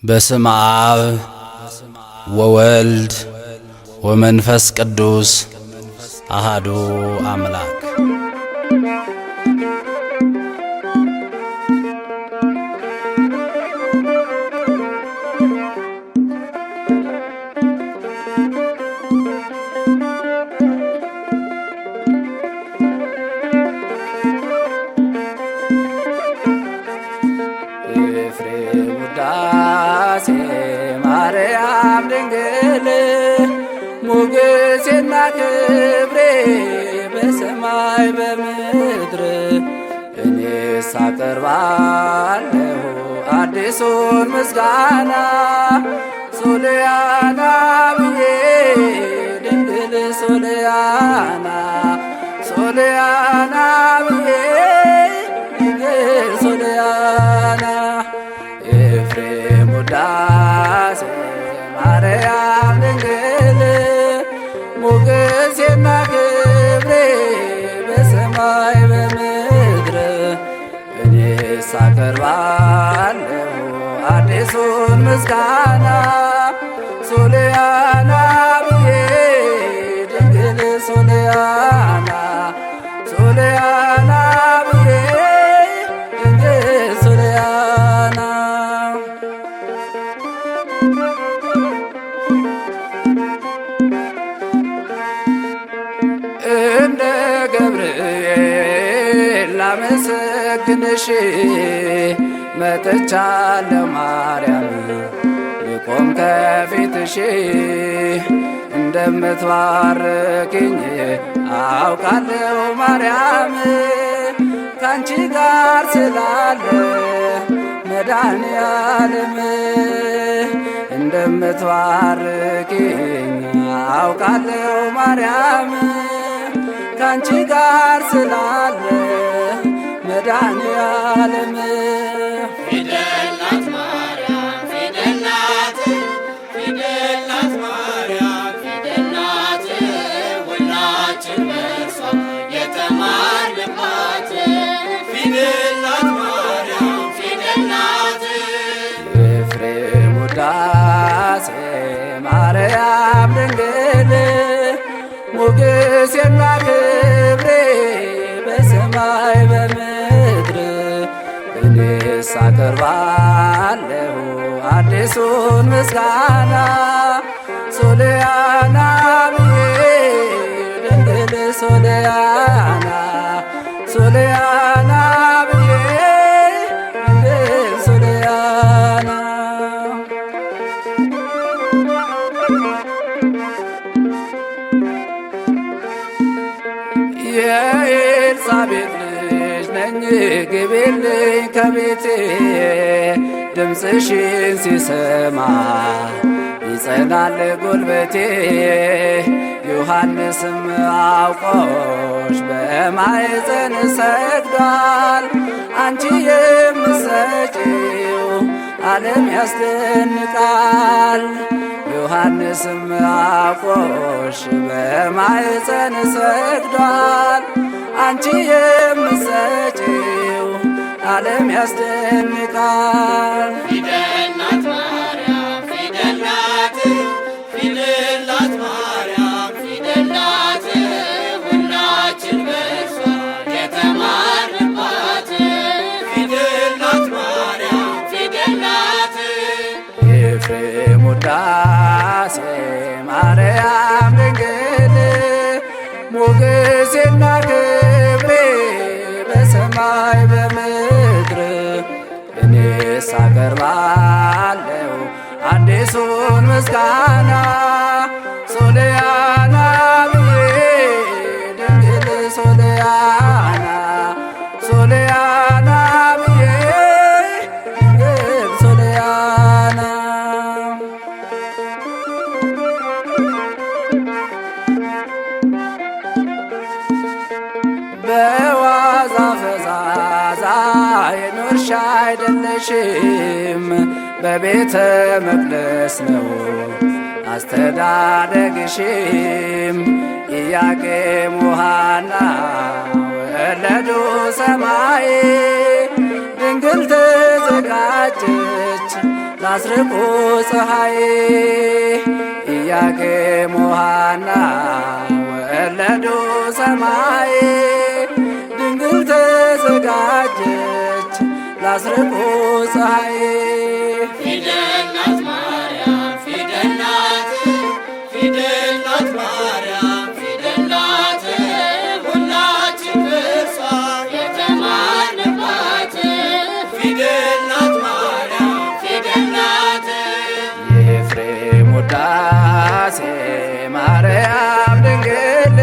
በስመ አብ ወወልድ ወመንፈስ ቅዱስ አሃዱ አምላክ። ውዳሴ ማርያም ድንግል ሞገሴና ክብሬ በሰማይ በምድር እኔስ አቀርባለሁ አዲሱን ምስጋና ሶልያና ብዬ ድንግል ሶልያና ሶልያና ብዬ ድንግል ሶልያና ኤፍሬም ውዳሴ ማርያም ድንግል ሞገሴና ክብሬ በሰማይ በምድር እኔስ አቀርባለሁ አዲሱን ምስጋና ሶልያና ብዬ ድንግል ሶልያና ሶልያና ብዬ ድንግል ሶልያና እንደ ገብርኤል ላመሰግንሽ መጥቻለሁ ማርያም ልቆም ከፊትሽ እንደምትባርኪኝ አውቃለሁ ማርያም ካንቺ ጋር ስላለ መድኃኔዓለም እንደምትባርኪኝ አውቃለሁ ማርያም ካንቺ ጋር ስላለ መድኃኔዓለም ፊደል ናት ማርያም ፊደል ናት ፊደል ናት ማርያም ፊደል ናት ሁላችን በእርሷ የተማርንባት ፊደል ናት ማርያም ፊደል ናት። ኤፍሬም ውዳሴ ማርያም ድንግል ሞገሴና ክብሬ በሰማይ በምድር እኔስ አቀርባለሁ አዲሱን ምስጋና ሶልያና ብዬ ድንግል ሶልያና ሶልያና ብዬ ድንግል ሶልያና የኤልሳቤጥ ልጅ ነኝ ግቢልኝ ከቤቴ ድምፅሽን ሲሰማ ይጸናል ጉልበቴ ዮሐንስም አውቆሽ በማኅፀን ሰግዷል አንቺ የምትሰጪው ዓለም ያስደንቃል ዮሐንስም አውቆሽ በማኅፀን ሰግዷል አንቺ የምትሰጪው ዓለም ያስደንቃል ፊደል ናት ማርያም ፊደል ናት ፊደል ናት ማርያም ፊደል ናት ሁላችን በእርሷ የተማርንባት ፊደል ናት ማርያም ፊደል ናት። ኤፍሬም ውዳሴ ማርያም ድንግል ሞገሴና ክብሬ በሰማይ በምድር እኔስ አቀርባለሁ አዲሱን ምስጋና ሶልያና ብዬ ድንግል ሶልያና ሶልያና ብዬ ድንግል ሶልያና በዋዛ ፈዛዛ የኖርሽ አይደለሽም በቤተ መቅደስ ነው አስተዳደግሽም ኢያቄም ወሐና ወለዱ ሰማይ ድንግል ተዘጋጀች ላስርቁ ፀሐይ ኢያቄም ወሐና ወለዱ ሰማይ ድንግል ተዘጋጀች ላስርቁ ፀሐይ ፊደል ናት ማርያም ፊደል ናት ፊደል ናት ማርያም ፊደል ናት ሁላችን በእርሷ የተማርንባት ፊደል ናት ማርያም ፊደል ናት የኤፍሬም ውዳሴ ማርያም ድንግል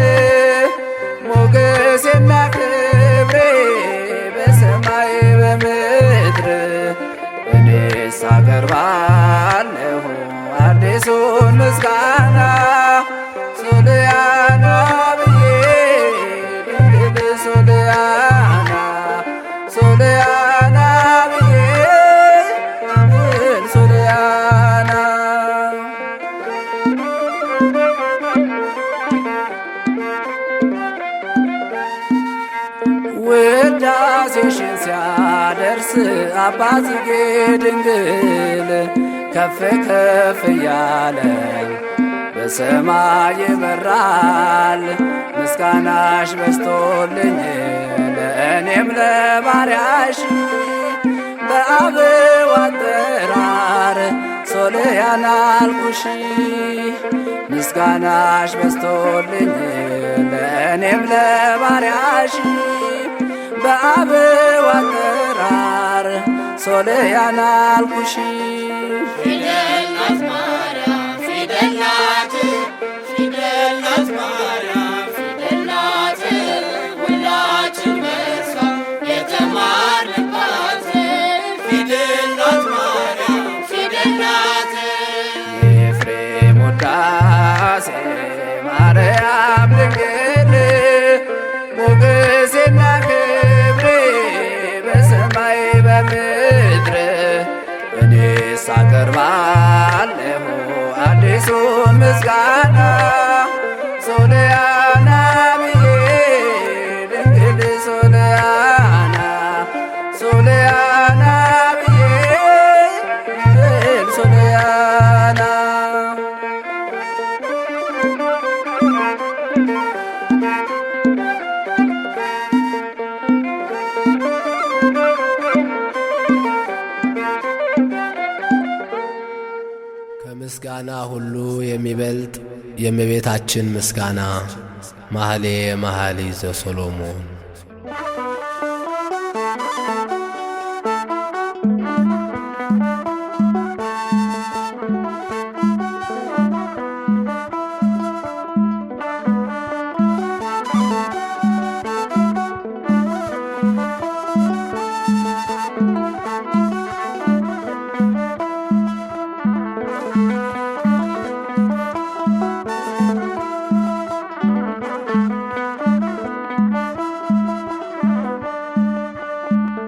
ሞገሴና ክብሬ በሰማይ በምድር እኔስ አቀርባለሁ አዲሱን ምስጋና ሶልያና ብዬ ድንግል ሶልያና ሶልያና ብዬ ድንግል ሶልያና ውዳሴሽን ሲያደርስ አባ ጽጌ ድንግል ከፍ ከፍ እያለ በሰማይ ይበራል ምስጋናሽ በስቶልኝ ለእኔም ለባሪያሽ በአበው አጠራር ሶልያና አልኩሽ ምስጋናሽ በስቶልኝ ለእኔም ለባሪያሽ በአበው አጠራር ሶልያና አልኩሽ ፊደል ናት ማርያም ፊደል ናት ፊደል ናት ማርያም ፊደል ናት ሁላችን በእርሷ የተማርንባት ፊደል ናት ማርያም ፊደል ናት የኤፍሬም ውዳሴ ማርያም ድንግል ሞገሴና ክብሬ በሰማይ በምድር እኔስ አቀርባለሁ አዲሱን ምስጋና ሶልያና ብዬ ድንግል ሶልያና ሶልያና ብዬ ድንግል ሶልያና ከምስጋና ሁሉ የሚበልጥ የእመቤታችን ምስጋና መኃልየ መኃልይ ዘሰሎሞን።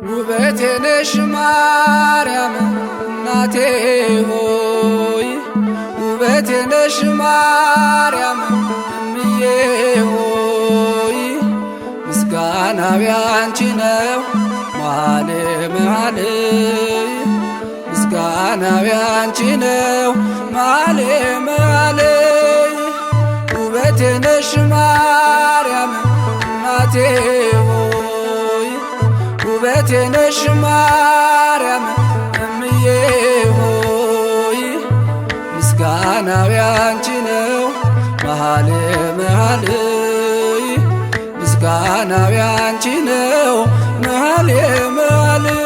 ውበቴ ነሽ ማርያም እናቴ ሆይ ውበቴ ነሽ ማርያም እምዬ ሆይ ምስጋናው ያንቺ ነው መኃልየ መኃልይ ምስጋናው ያንቺ ነው መኃልየ መኃልይ ውበቴ ነሽ ማርያም እናቴ ሆይ ውበቴ ነሽ ማርያም እምዬ ሆይ ምስጋናው ያንቺ ነው መኃልየ መኃልይ ምስጋናው ያንቺ ነው መኃልየ መኃልይ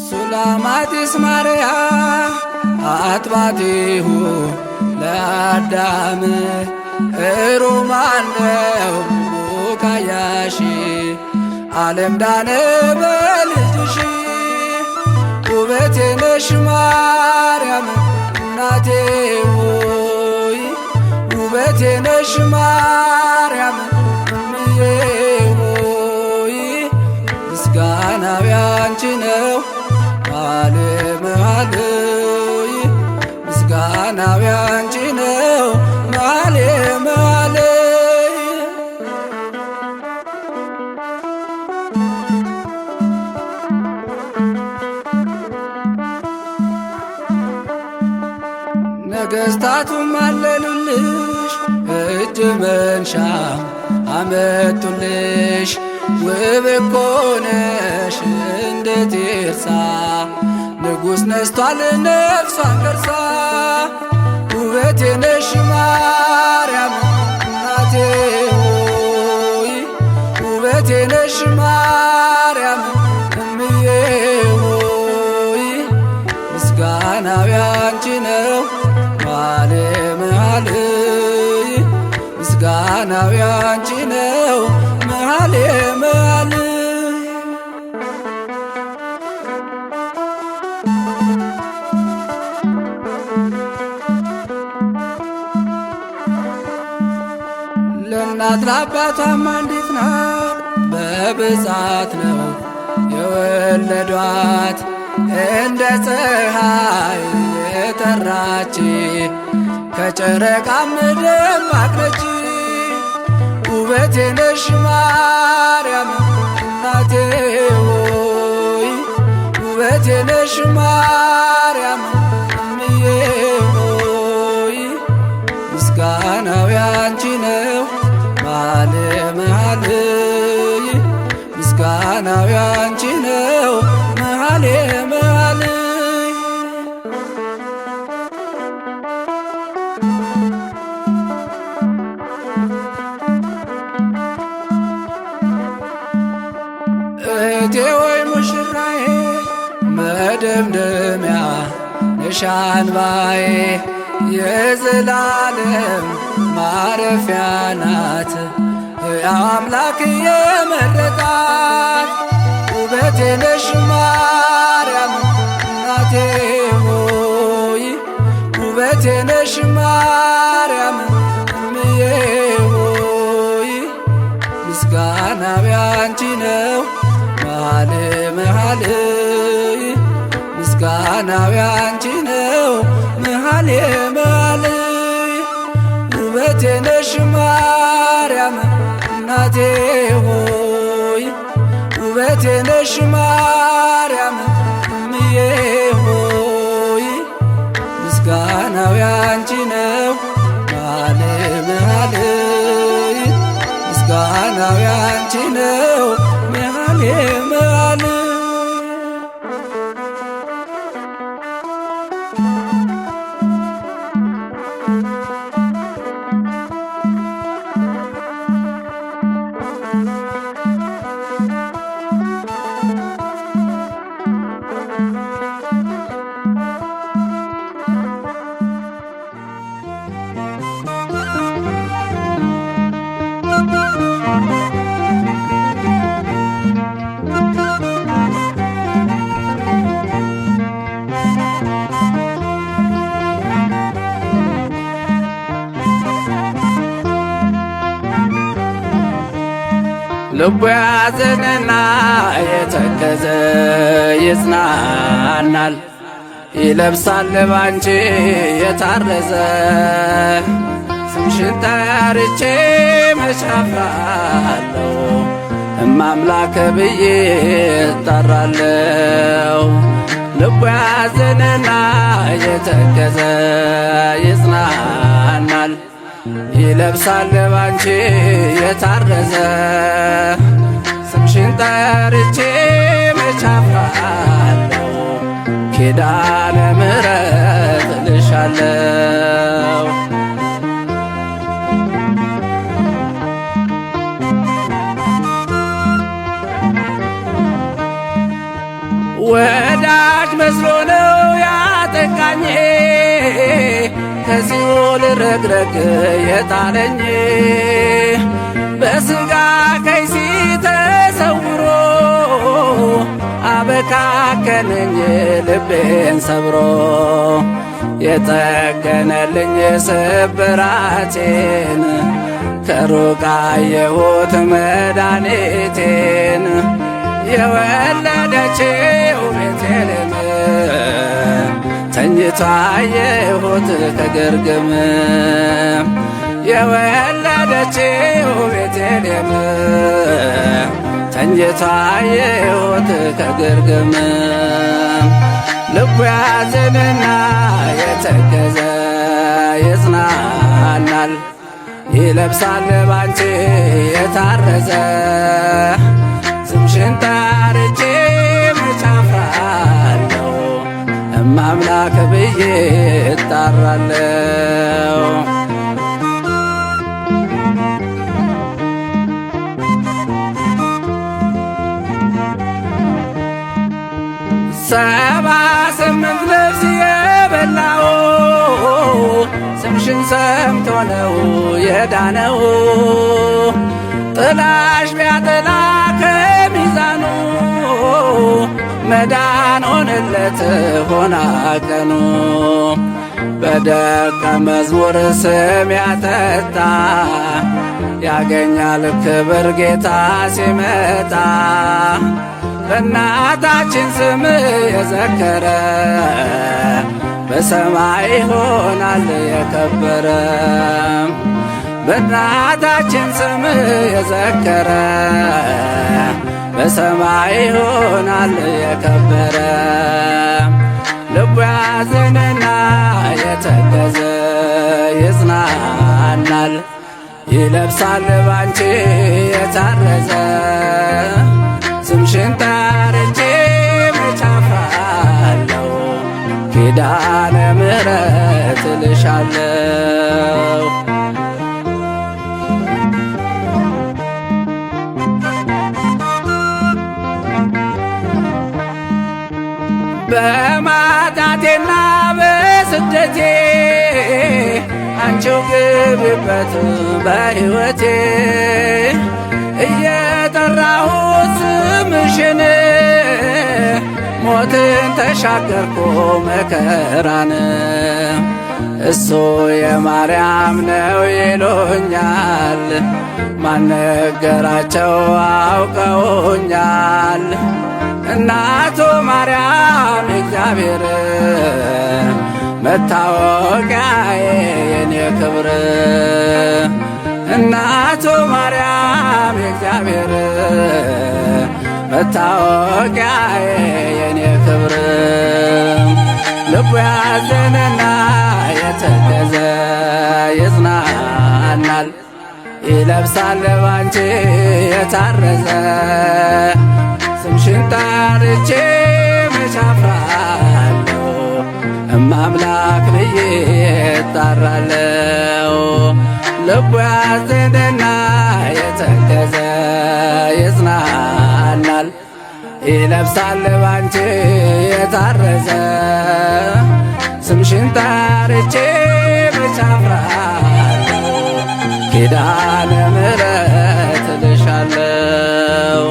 ሱላማጢስ ማርያም አጥባቲሁ ለአዳም እሩማን ነው ቡቃያሽ ዓለም ዳነ በልጅሽ ውበቴ ነሽ ማርያም እናቴ ሆይ ውበቴ ነሽ ማርያም እምዬ ሆይ ምስጋናው ያንቺ ነው መኃልየ መኃልይ ምስጋናው ያንቺ ነው መኃልየ እጅ መንሻ አመጡልሽ ውብ እኮ ነሽ እንደ ቴርሳ ንጉሥ ነስቷል ነፍሷን ገርሳ ውበቴ ነሽ ማርያም እናቴ ሆይ ውበቴ ነሽ ማርያም እምዬ ሆይ ምስጋናው ያንቺ ነው መኃልየ መኃልይ ምስጋናው ያንቺ ነው መኃልየ መኃልይ ለእናት ለአባቷም አንዲት ናት በብዛት ነው የወለዷት እንደ ፀሐይ የጠራች ከጨረቃም ደማቅ ነች ውበቴ ነሽ ማርያም እናቴ ሆይ ውበቴ ነሽ ማርያም እምዬ ሆይ ምስጋናው ያንቺ ነው መኃልየ መኃልይ ምስጋናው ያንቺ ነው መኃልየ መኃልይ እህቴ ወይ ሙሽራዬ መደምደሚያ ነሽ አንባዬ የዘላለም ማረፊያ ናት ሕያው አምላክ የመረጣት ውበቴ ነሽ ማርያም እናቴ ሆይ ውበቴ ነሽ ማርያም እምዬ ሆይ ምስጋናው ያንቺ ነው መኃልየ መኃልይ ምስጋናው ያንቺ ነው መኃልየ መኃልይ ውበቴ ነሽ ማርያም እናቴ ሆይ ውበቴ ነሽ ማርያም እምዬ ሆይ ምስጋናው ያንቺ ነው መኃልየ መኃልይ ምስጋናው ያንቺ ነው መኃልየ መኃልይ ልቡ ያዘነና የተከዘ ይጽናናል ይለብሳል ባንቺ የታረዘ ስምሽን ጠርቼ መች አፍራለሁ እማምላክ ብዬ እጠራለሁ ልቡ ያዘነና የተከዘ ይጽናናል ይለብሳል ባንቺ የታረዘ ስምሽን ጠርቼ መች አፍራለሁ ኪዳነ ምሕረት እልሻለሁ ወዳጅ መስሎ ነው ያጠቃኝ ከሲኦል ረግረግ የጣለኝ በሥጋ ከይሲ ተሰውሮ አበካከነኝ ልቤን ሰብሮ የጠገነልኝ ስብራቴን ከሩቅ አየሁት መድኃኒቴን የወለደችው ቤቴልሔም ተኝቶ አየሁት ከግርግም የወለደችው ቤቴልሔም ተኝቶ አየሁት ከግርግም ልቡ ያዘነና የተከዘ ይጽናናል ይለብሳል ባንቺ የታረዘ ስምሽን ጠርቼ መች አፍራለሁ እማምላክ ብዬ እጣራለሁ። ሰባ ስምንት ነፍስ የበላው ስምሽን ሰምቶ ነው የዳነው። ጥላሽ ቢያጠላ ከሚዛኑ መዳን ሆነለት ሆና ቀኑ። በደቀ መዝሙር ስም ያጠጣ ያገኛል ክብር ጌታ ሲመጣ። በእናታችን ስም የዘከረ በሰማይ ይሆናል የከበረ። በእናታችን ስም የዘከረ በሰማይ ይሆናል የከበረ። ልቡ ያዘነና የተገዘ ይጽናናል ይለብሳል ባንቺ የታረዘ ስምሽን ጠርቼ መች አፍራለሁ ኪዳነ ምሕረት እልሻለሁ። በማጣቴና በስደቴ አንቺው ግቢበት በሕይወቴ እየጠራሁት ስምሽን ሞትን ተሻገርኩ መከራን። እሱ የማርያም ነው ይሉኛል ማነገራቸው አውቀውኛል። እናቱ ማርያም እግዚአብሔር መታወቂያዬ የኔ ክብር። እናቱ ማርያም እግዚአብሔር መታወቂያዬ የኔ ክብር። ልቡ ያዘነና የተገዘ ይጽናናል ይለብሳል ባንቺ የታረዘ ስምሽን ጠርቼ መች አፍራለሁ እማምላክ ብዬ እጣራለሁ። ልቡ ያዘነና የተገዘ ይጽናናል ይለብሳል ባንቺ የታረዘ ስምሽን ጠርቼ መች አፍራለሁ ኪዳነ ምሕረት እልሻለሁ።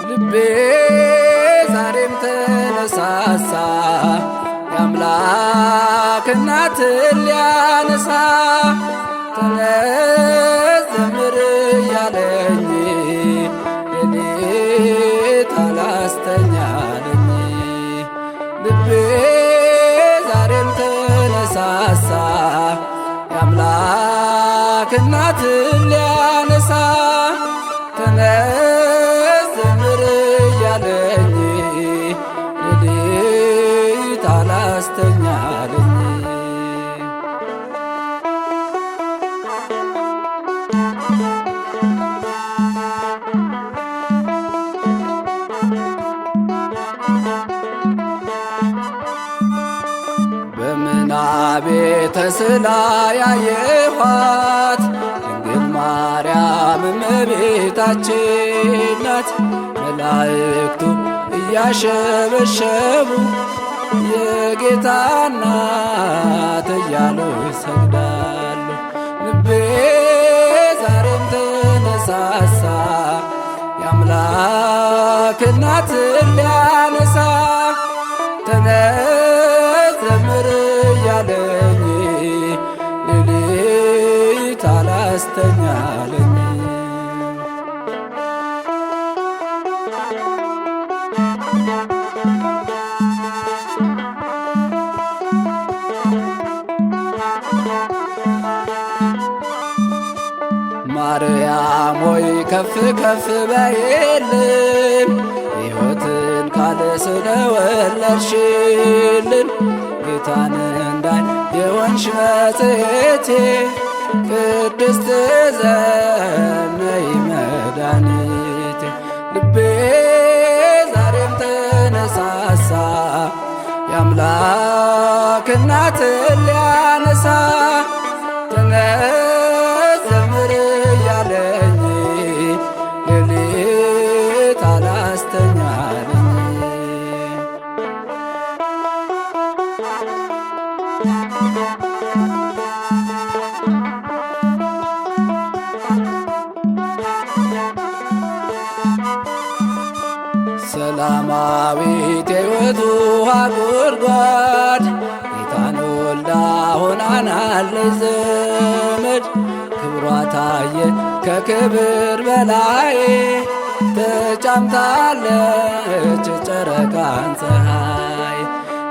ልቤ ዛሬም ተነሳሳ የአምላክ እናትን ሊያነሳ። ተነስ ዘምር እያለኝ ሌሊት አላስተኛለኝ። ልቤ ዛሬም ተነሳሳ የአምላክ እናትን ሊያነሳ። ተነስ ዘምር እያለኝ ሌሊት አላስተኛለኝ። በምናቤ ተስላ ያየኋት ድንግል ማርያም እመቤታችን ናት። መላእክቱ እያሸበሸቡ የጌታ እናት እያሉ ይሰግዳሉ። ልቤ ዛሬም ተነሳሳ የአምላክ እናትን ሊያነሳ። ተነስ ዘምር እያለኝ ሌሊት አላስተኛለኝ። ማርያም ሆይ ከፍ ከፍ በይልን ሕይወትን ቃል ስለወለድሽልን። ጌታን እንዳይ የወንሽ መጽሔቴ ቅድስት ዘነይ መድኃኒቴ። ልቤ ዛሬም ተነሳሳ የአምላክ እናትን ሊያነሳ። ተነስ ዘምር እያለኝ ሌሊት አላስተኛለኝ። ሰላማዊት የሕይወት ውሃ ጉድጓድ ጌታን ወልዳ ሆናናለች ዘመድ። ክብሯ ታየ ከክብር በላይ ተጫምታለች ጨረቃን ፀሐይ።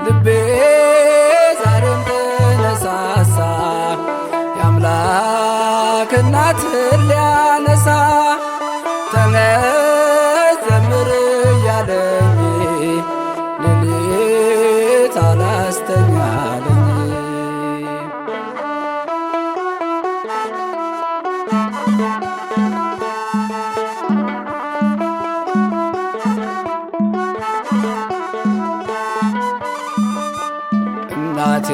ልቤ ዛሬም ተነሳሳ የአምላክ እናትን ሊያነሳ። ተነስ ዘምር እያለኝ ሌሊት አላስተኛለኝ። እናቴ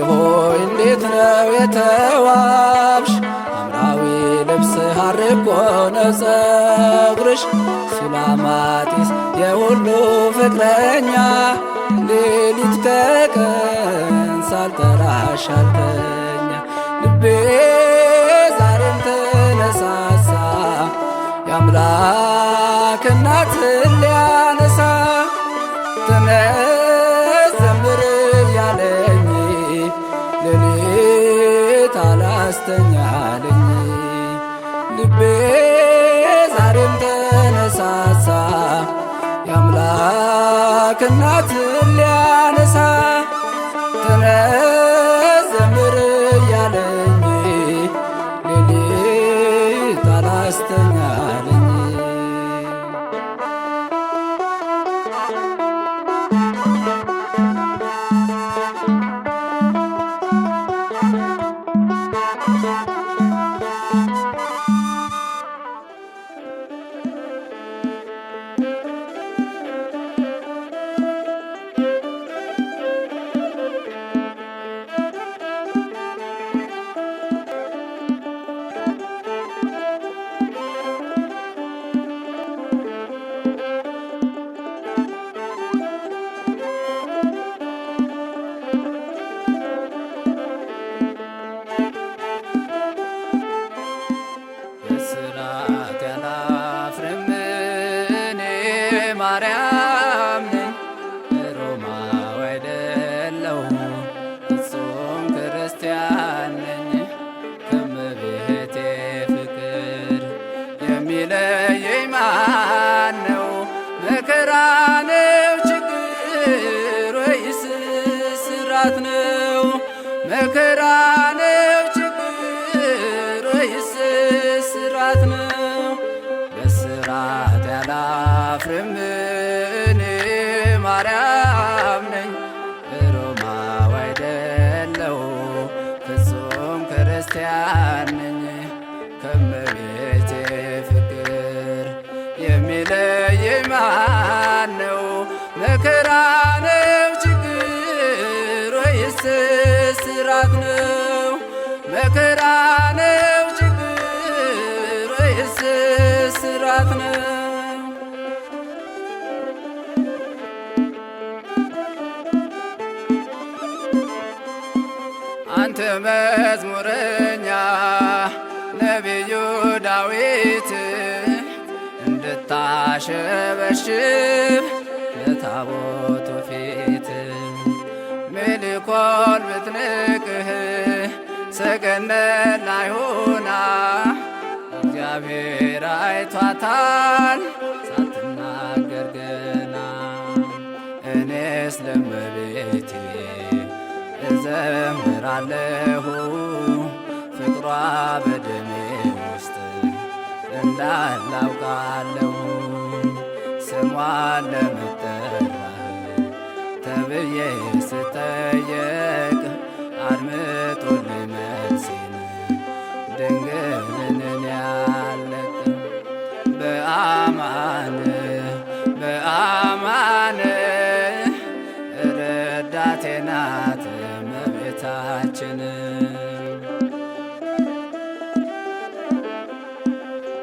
ሆይ እንዴት ነው የተዋብሽ? ሐምራዊ ልብስ ሐር እኮ ነው ፀጉርሽ። ሱላማጢስ የሁሉ ፍቅረኛ ሌሊት ከቀን ሳልጠራሽ አልተኛ። ልቤ ዛሬም ተነሳሳ የአምላክ እናትን ሊያነሳ። ተነስ ዘምር እያለኝ ሌሊት አላስተኛለኝ። ልቤ ዛሬም ተነሳሳ የአምላክ እናትን ሊያነሳ። ተነስ ዘምር እያለኝ ሌሊት አላስተኛለኝ። በስራት ያላፍርም እኔ ማርያም ነኝ ሮማዊ አይደለሁም ፍጹም ክርስቲያን ነኝ። ከእመቤቴ ፍቅር የሚለየኝ ማን ነው? መከራ ነው ችግር ወይስ ስራት ነው? መከራ ነው ችግር ወይስ ስራት ነው? በስራት ያላፍርም እኔ ማርያም ነኝ ሮማዊ አይደለሁም ፍጹም ክርስቲያን ነኝ። ከእመቤቴ ፍቅር የሚለየኝ ማን ነው? መከራ ነው ችግር ወይስ ስራት ነው? መከራ ነው ችግር ወይስ ስራት ነው? ጥንት መዝሙረኛ ነቢዩ ዳዊት እንድታሸበሽብ ለታቦቱ ፊት ሜልኮል ብትንቅህ ሰገነት ላይ ሆና እግዚአብሔር አይቷታል ሳትናገር ገና። እኔስ ለእመቤቴ እዘምራለሁ ፍቅሯ በደሜ ውስጥ እንዳላውቃለሁ። ስሟን ለመጠራት ተብዬ ስጠየቅ አድምጡልኝ መልሴን ድንግልን ያለቅ በአማን በአማን ረዳቴ ናት እመቤታችን።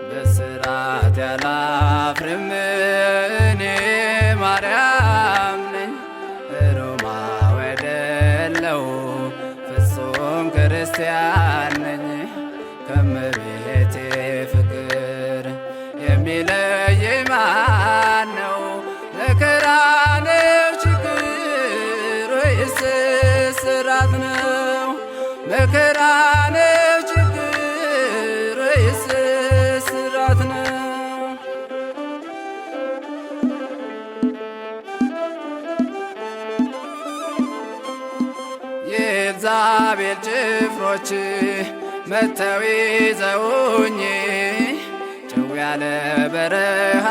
በስራት ያላፍርም እኔ ማርያም ነኝ ሮማዊ አይደለሁ ፍጹም ክርስቲያን ነኝ። ከእመቤቴ ፍቅር የሚለየኝ ማን ነው? መከራ ነው ችግር ወይስ እስራት ነው? መከራ ነው ችግር ወይስ እስራት ነው? የኤልዛቤል ጭፍሮች መተው ይዘውኝ ጭው ያለ በረሃ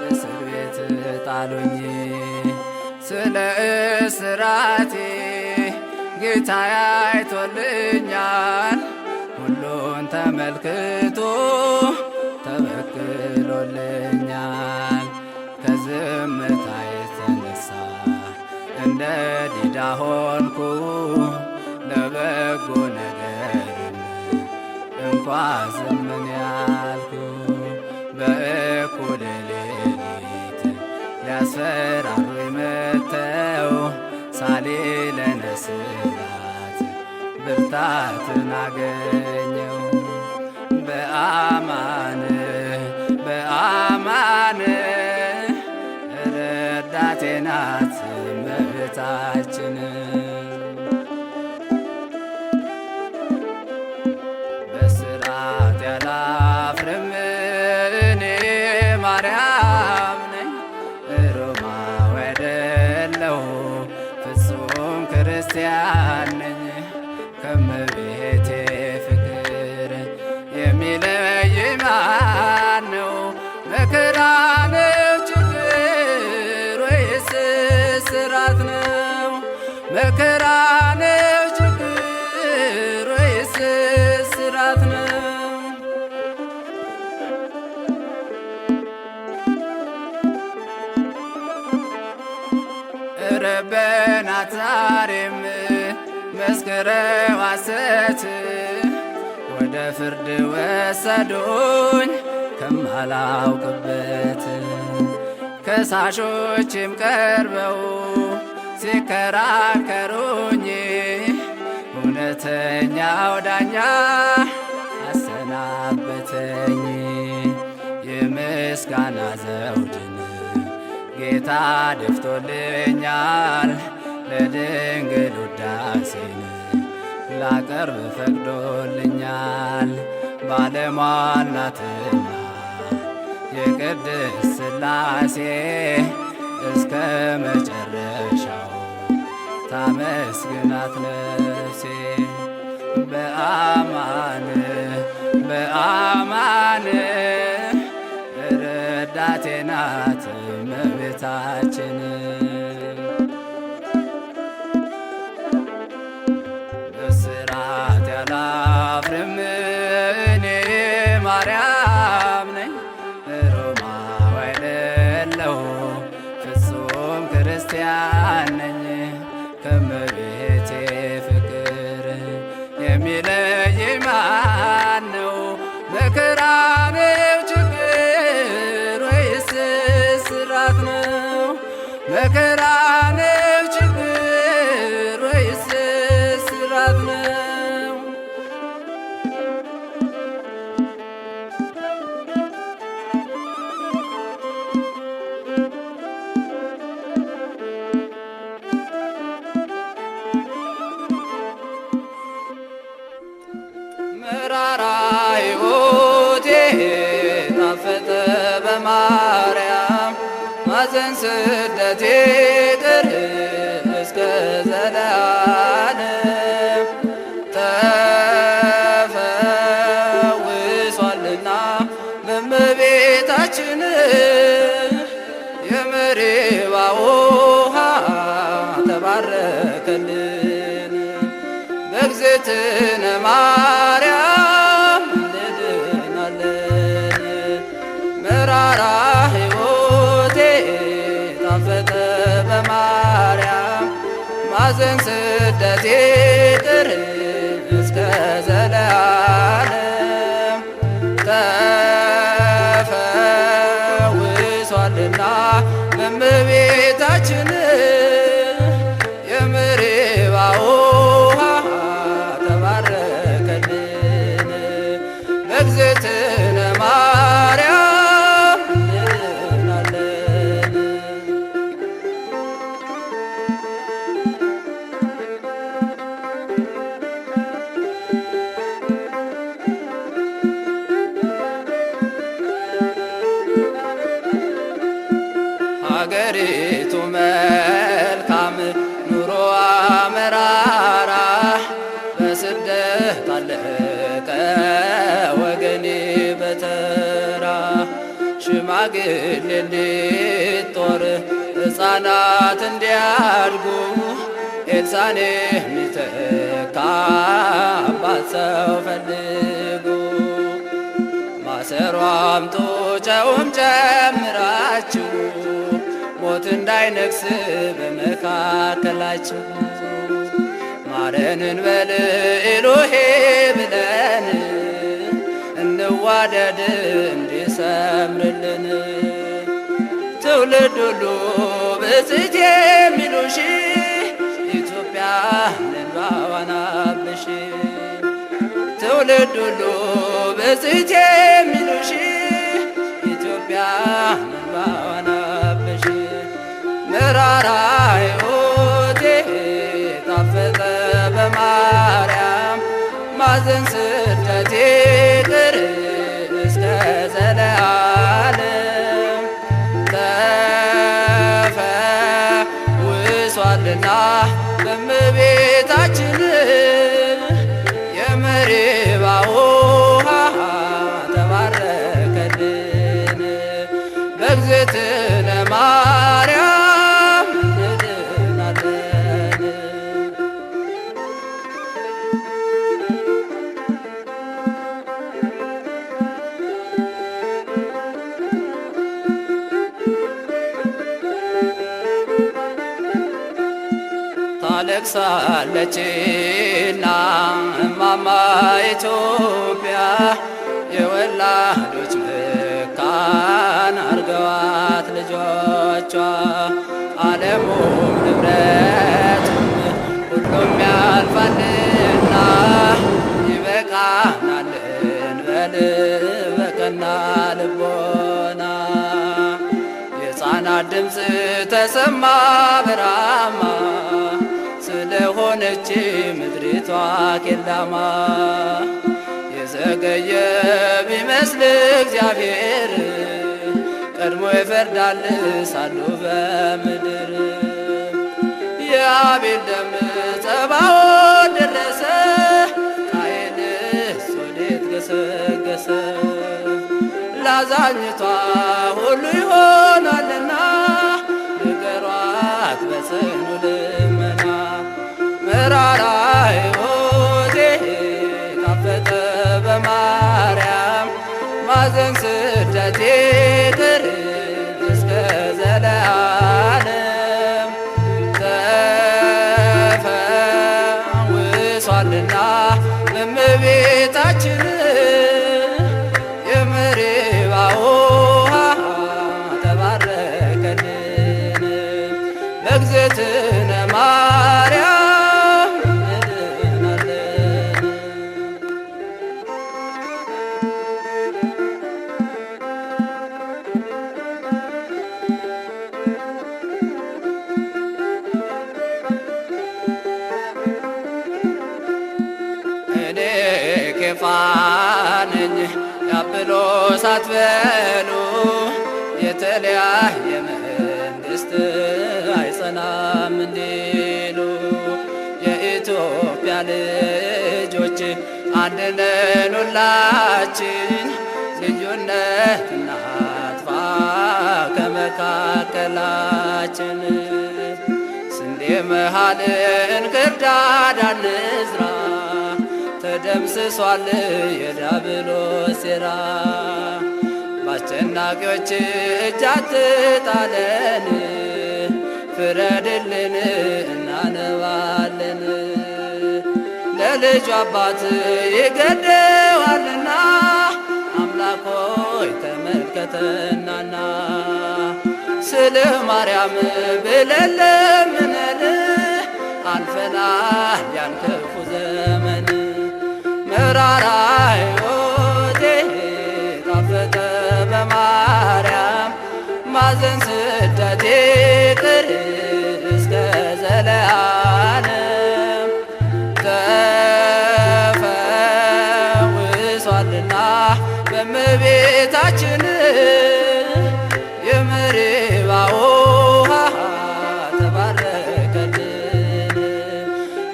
እስር ቤት ጣሉኝ። ስለ እስራቴ ጌታ አይቶልኛል ሁሉን ተመልክቶ ተበክሎልኛል። ከዝምታ የተነሳ እንደ ዲዳ ሆንኩ ለበጎ ነገርም እንኳ ዝምን ያልኩ። በእኩለ ሌሊት ሊያስፈራሩኝ መተው ሳሌለነ ስላት ብርታትን አገኘው። በአማን በአማን ረዳቴ ናት እመቤታችን። በስራት ያላፍርም እኔ ማርያም ነኝ ሮማዊ አይደለሁ ፍጹም ክርስቲያን ነኝ። ከእመቤቴ ፍቅር የሚለየኝ ማን ነው? መከራ ነው ችግር ወይስ እስራት ነው? መከራ ነው ችግር ወይስ እስራት ነው? ረበናት ዛሬም መስክረው ሐሰት ወደ ፍርድ ወሰዱኝ ከማላውቅበት። ከሳሾችም ቀርበው ሲከራከሩኝ እውነተኛው ዳኛ አሰናበተኝ። የምስጋና ዘውድን ጌታ ደፍቶልኛል ለድንግል ውዳሴን ላቀርብ ፈቅዶልኛል። ባለሟል ናትና የቅድስት ሥላሴ እስከ መጨረሻው ታመስግናት ነፍሴ። በአማን በአማን ረዳቴ ናት እመቤታችን። በስራት ያላፍርም እኔ ማርያም ነኝ ሮማዊ አይደለሁ ፍጹም ክርስቲያን ነኝ። ከእመቤቴ ፍቅር የሚለየኝ ማን ነው? መከራ ነው ችግር ወይስ እስራት ነው? መከራ ነው ችግር ወይስ እስራት ማዘን ስደት ይቅር እስከ ዘላለም ተፈውሷልና በእመቤታችን የመሪባ ውሃ ተባረከልን። በእግዝእትነ ማርያም እንድናለን። መራራ ሕይወቴ ጣፈጠ በማርያም ማዘን ስደት ይቅር እስከ ዘላለም ተፈውሷልና በእመቤታችን የመሪባ ውሃ ተባረከልን። በእግዝእትነ ማርያም እንድናለን። ሀገሪቱ መልካም ኑሮዋ መራራ በስደት አለቀ ወገኔ በተራ ሽማግሌ እንዲጦር ሕፃናት እንዲያድጉ ኤልሳዕን የሚተካ አባት ሰው ፈልጉ። ማሰሮ አምጡ ጨውም ጨምራችሁ ሞት እንዳይነግስ በመካከላችሁ ማረን እንበል ኤሎሄ ብለን እንዋደድ እንዲሰምርልን። ትውልድ ሁሉ ብፅዕት የሚሉሽ ኢትዮጵያ እንባዋን አብሽ። ትውልድ ሁሉ ብፅዕት የሚሉሽ ኢትዮጵያ እንባዋን አብሽ። መራራ ሕይወቴ ጣፈጠ በማርያም ማዘን ስደት ይቅር እስከ ዘላለም ተፈውሷልና በእመቤታችን የመሪባ ውሃ ተባረከልን። በእግዝእትነ ማርያም እንድናለን። ታለቅሳለችና እማማ ኢትዮጵያ የወላዶች መካን አርገዋት ልጆቿ። ዓለሙም ንብረቱም ሁሉም ያልፋልና ይበቃናል እንበል በቀና ልቦና። የሕፃናት ድምፅ ተሰማ በራማ ስለሆነች ምድሪቷ ኬላማ። የዘገየ ቢመስል እግዚአብሔር ቀድሞ ይፈርዳል ሳሉ በምድር። የአቤል ደም ጸባዖት ደረሰ ቃየንስ ወዴት ገሰገሰ። ላዛኝቷ ሁሉ ይሆናልና ንገሯት በጽኑ ልመና። መራራ ሕይወቴ ጣፈጠ በማርያም ማዘን ስደት ይቅር እስከ ዘላለም ተፈውሷልና በእመቤታችን የመሪባ ውሃ ተባረከልን። በእግዝእትነ ማርያም እንድናለን። እኔ ኬፋ ነኝ የአጵሎስ አትበሉ የተለያየ አይጸናም እንዲሉ የኢትዮጵያ ልጆች አንድ ነን ሁላችን፣ ልዩነት እናጥፋ ከመካከላችን። ስንዴ መሃልን ክርዳድ አንዝራ፣ ተደምስሷል የዲያብሎስ ሴራ። በአስጨናቂዎች እጅ አትጣለን፣ ፍረድልን እናነባለን። ለልጁ አባት ይገደዋልና አምላክ ሆይ ተመልከተናና። ስለ ማርያም ብለን ለምነን አልፈናል ያን ክፉ ዘመን። መራራ ሕይወቴ ጣፈጠ በማርያም፣ ማዘን ስደቴ ቅር እስከ ዘለዓለም። ተፈውሷልና በእመቤታችን የመሪባው ውሃ ተባረከልን።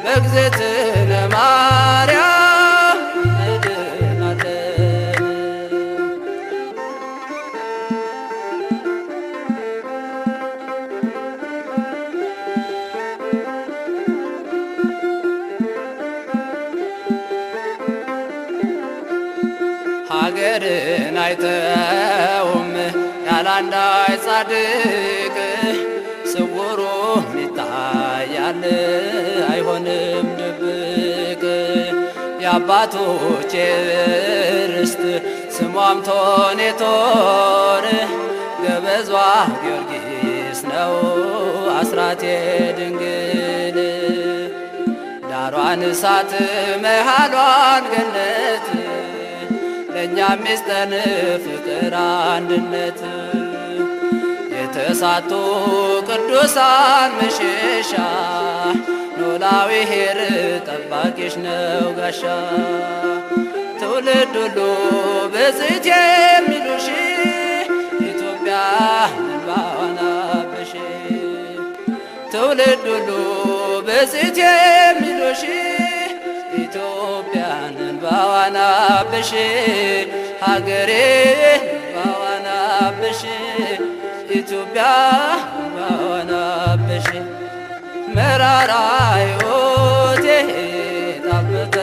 በእግዝእትነ ማርያም እንድናለን። ሀገርን አይተውም ያላንዳች ጻድቅ፣ ስውሩም ይታያል አይሆንም ድብቅ። የአባቶቼ ርስት ስሟም ቶኔቶር፣ ገበዟ ጊዮርጊስ ነው አስራቴ ድንግል። ዳሯን እሳት መሃሏን ገነት፣ ለእኛም ይስጠን ፍቅር አንድነት። የተሳቱ ቅዱሳን መሸሻ፣ ኖላዊ ኄር ጠባቂሽ ነው ጋሻ። ትውልድ ሁሉ ብፅዕት የሚሉሽ ኢትዮጵያ እንባዋን አብሽ። ትውልድ ሁሉ ብፅዕት የሚሉሽ ኢትዮጵያን እንባዋን አብሽ። ሀገሬ እንባዋን አብሽ፣ ኢትዮጵያ እንባዋን አብሽ። መራራ ሕይወቴ ጣፈጠ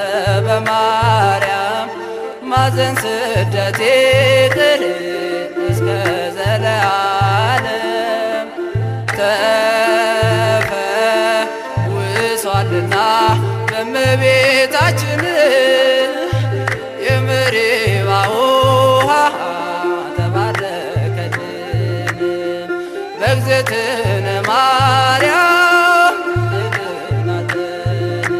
በማርያም፣ ማዘን ስደቴ ቅር እስከ ዘለዓለም። ተፈውሷልና በእመቤታችን የመሪባው ውሃ ተባረከልን። በእግዝእትነ ማርያም እንድናለን።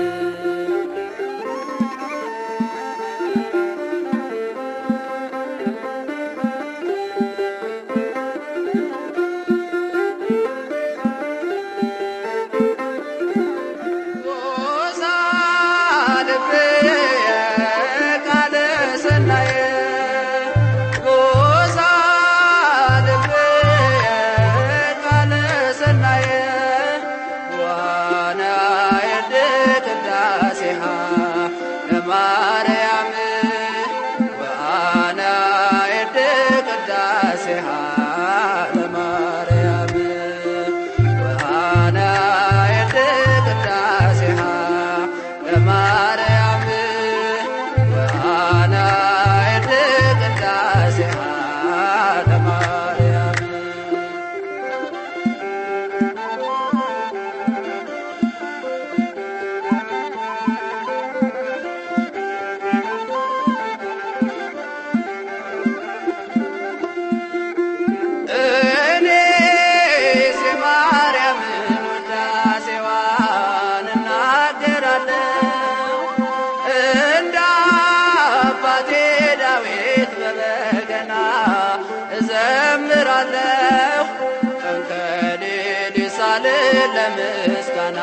ለምስጋና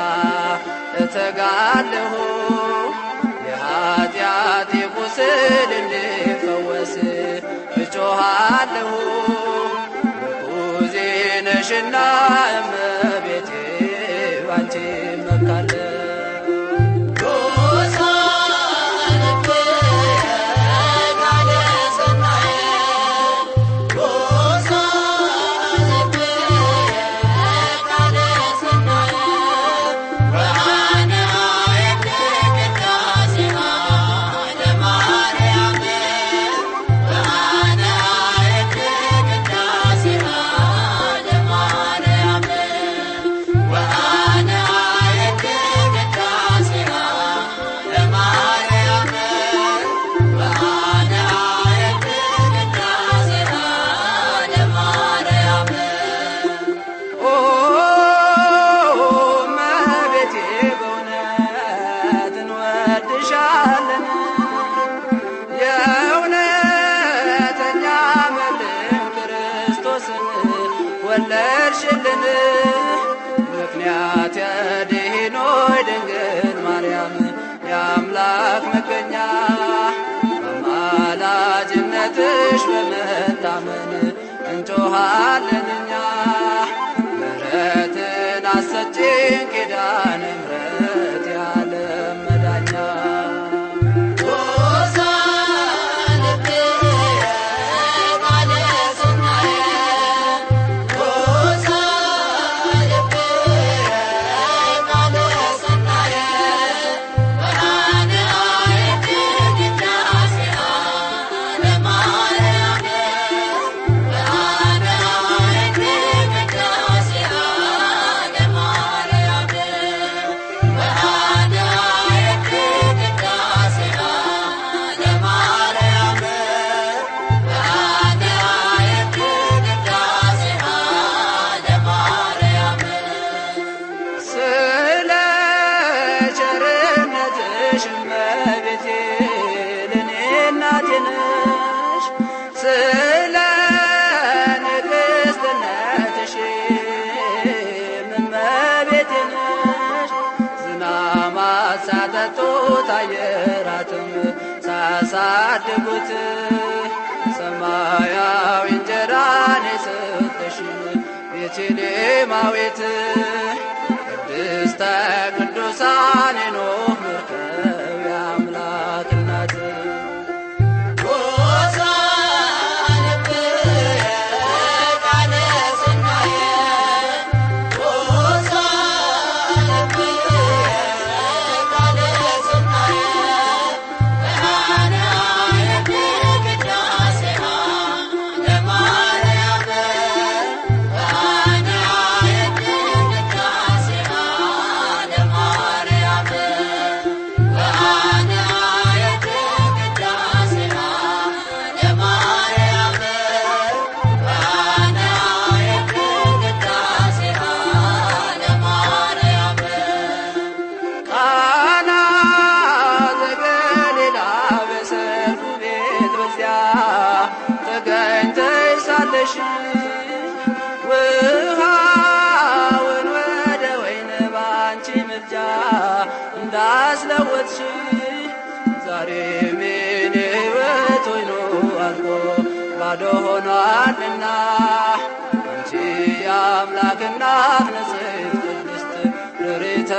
እተጋለሁ የኃጢአቴ ቁስል እንዲፈወስ እጮኻለሁ። ምርኩዜ ነሽና እመቤቴ ባንቺ እመካለሁ። ወለድሽልን ምክንያት የድኅኖይ ድንግል ማርያም የአምላክ መገኛ በአማላጅነትሽ በመታመን እንጮኻለን እኛ ምሕረትን አሰጪን ኪዳነ ምሕረት የዓለም መዳኛ ስለ ንግሥትነትሽ እመቤቴ ነሽ። ዝናማት ሳጠጡት አየራትም ሳያሳድጉት ሰማያዊ እንጀራን የሰጠሽን ቤተልሔማዊት ቅድስተ ቅዱሳን የኖኅ መርከብ የአምላክ እናት ተገኝተሽ ሳለሽ ውሃውን ወደ ወይን ባንቺ ምልጃ እንዳስለወጥሽ ዛሬም የኔ ሕይወት ወይኑ አልቆ ባዶ ሆኗልና አንቺ የአምላክ እናት ንጽሕት ቅድስት ርሪተ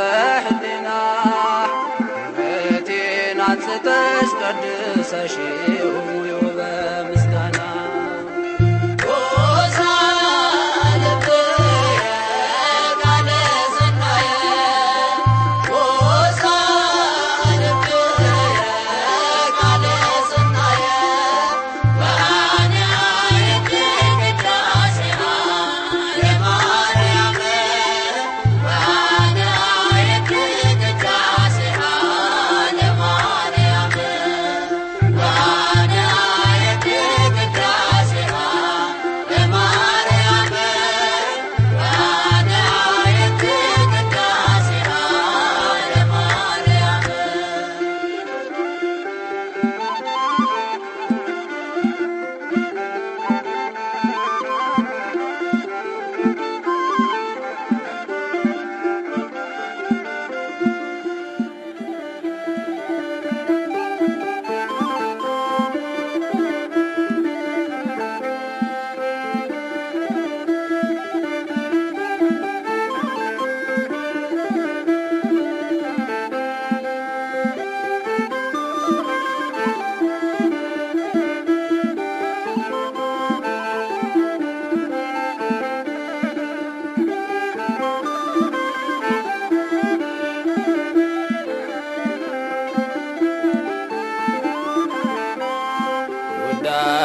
ሕሊና ሕይወቴን አንጽተሽ ቀድሰሽው በምስጋና Bana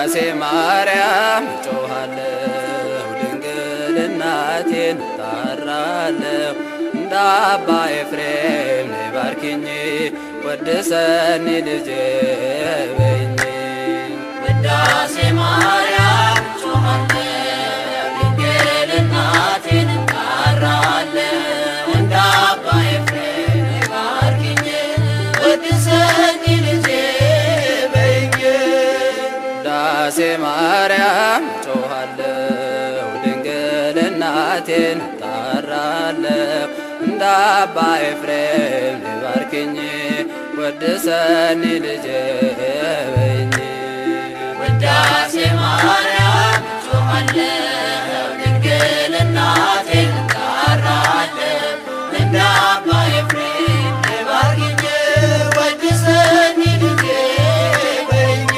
ውዳሴ ማርያም ጮኻለሁ ድንግል እናቴን እጣራለሁ እንደ አባ ኤፍሬም ነይ ባርኪኝ ወድሰኒ ልጄ በይኝ። ውዳሴ ማርያም ጮኻለሁ ድንግል እናቴን እጣራለሁ እንደ አባ ኤፍሬም ነይ ባርኪኝ ወድሰኒ ልጄ በይኝ። ውዳሴ ማርያም ጮኻለሁ ድንግል እናቴን እጣራለሁ እንደ አባ ኤፍሬም ነይ ባርኪኝ ወድሰኒ ልጄ በይኝ። ውዳሴ ማርያም ጮኻለሁ ድንግል እናቴን እጣራለሁ እንደ አባ ኤፍሬም ነይ ባርኪኝ ወድሰኒ ልጄ በይኝ።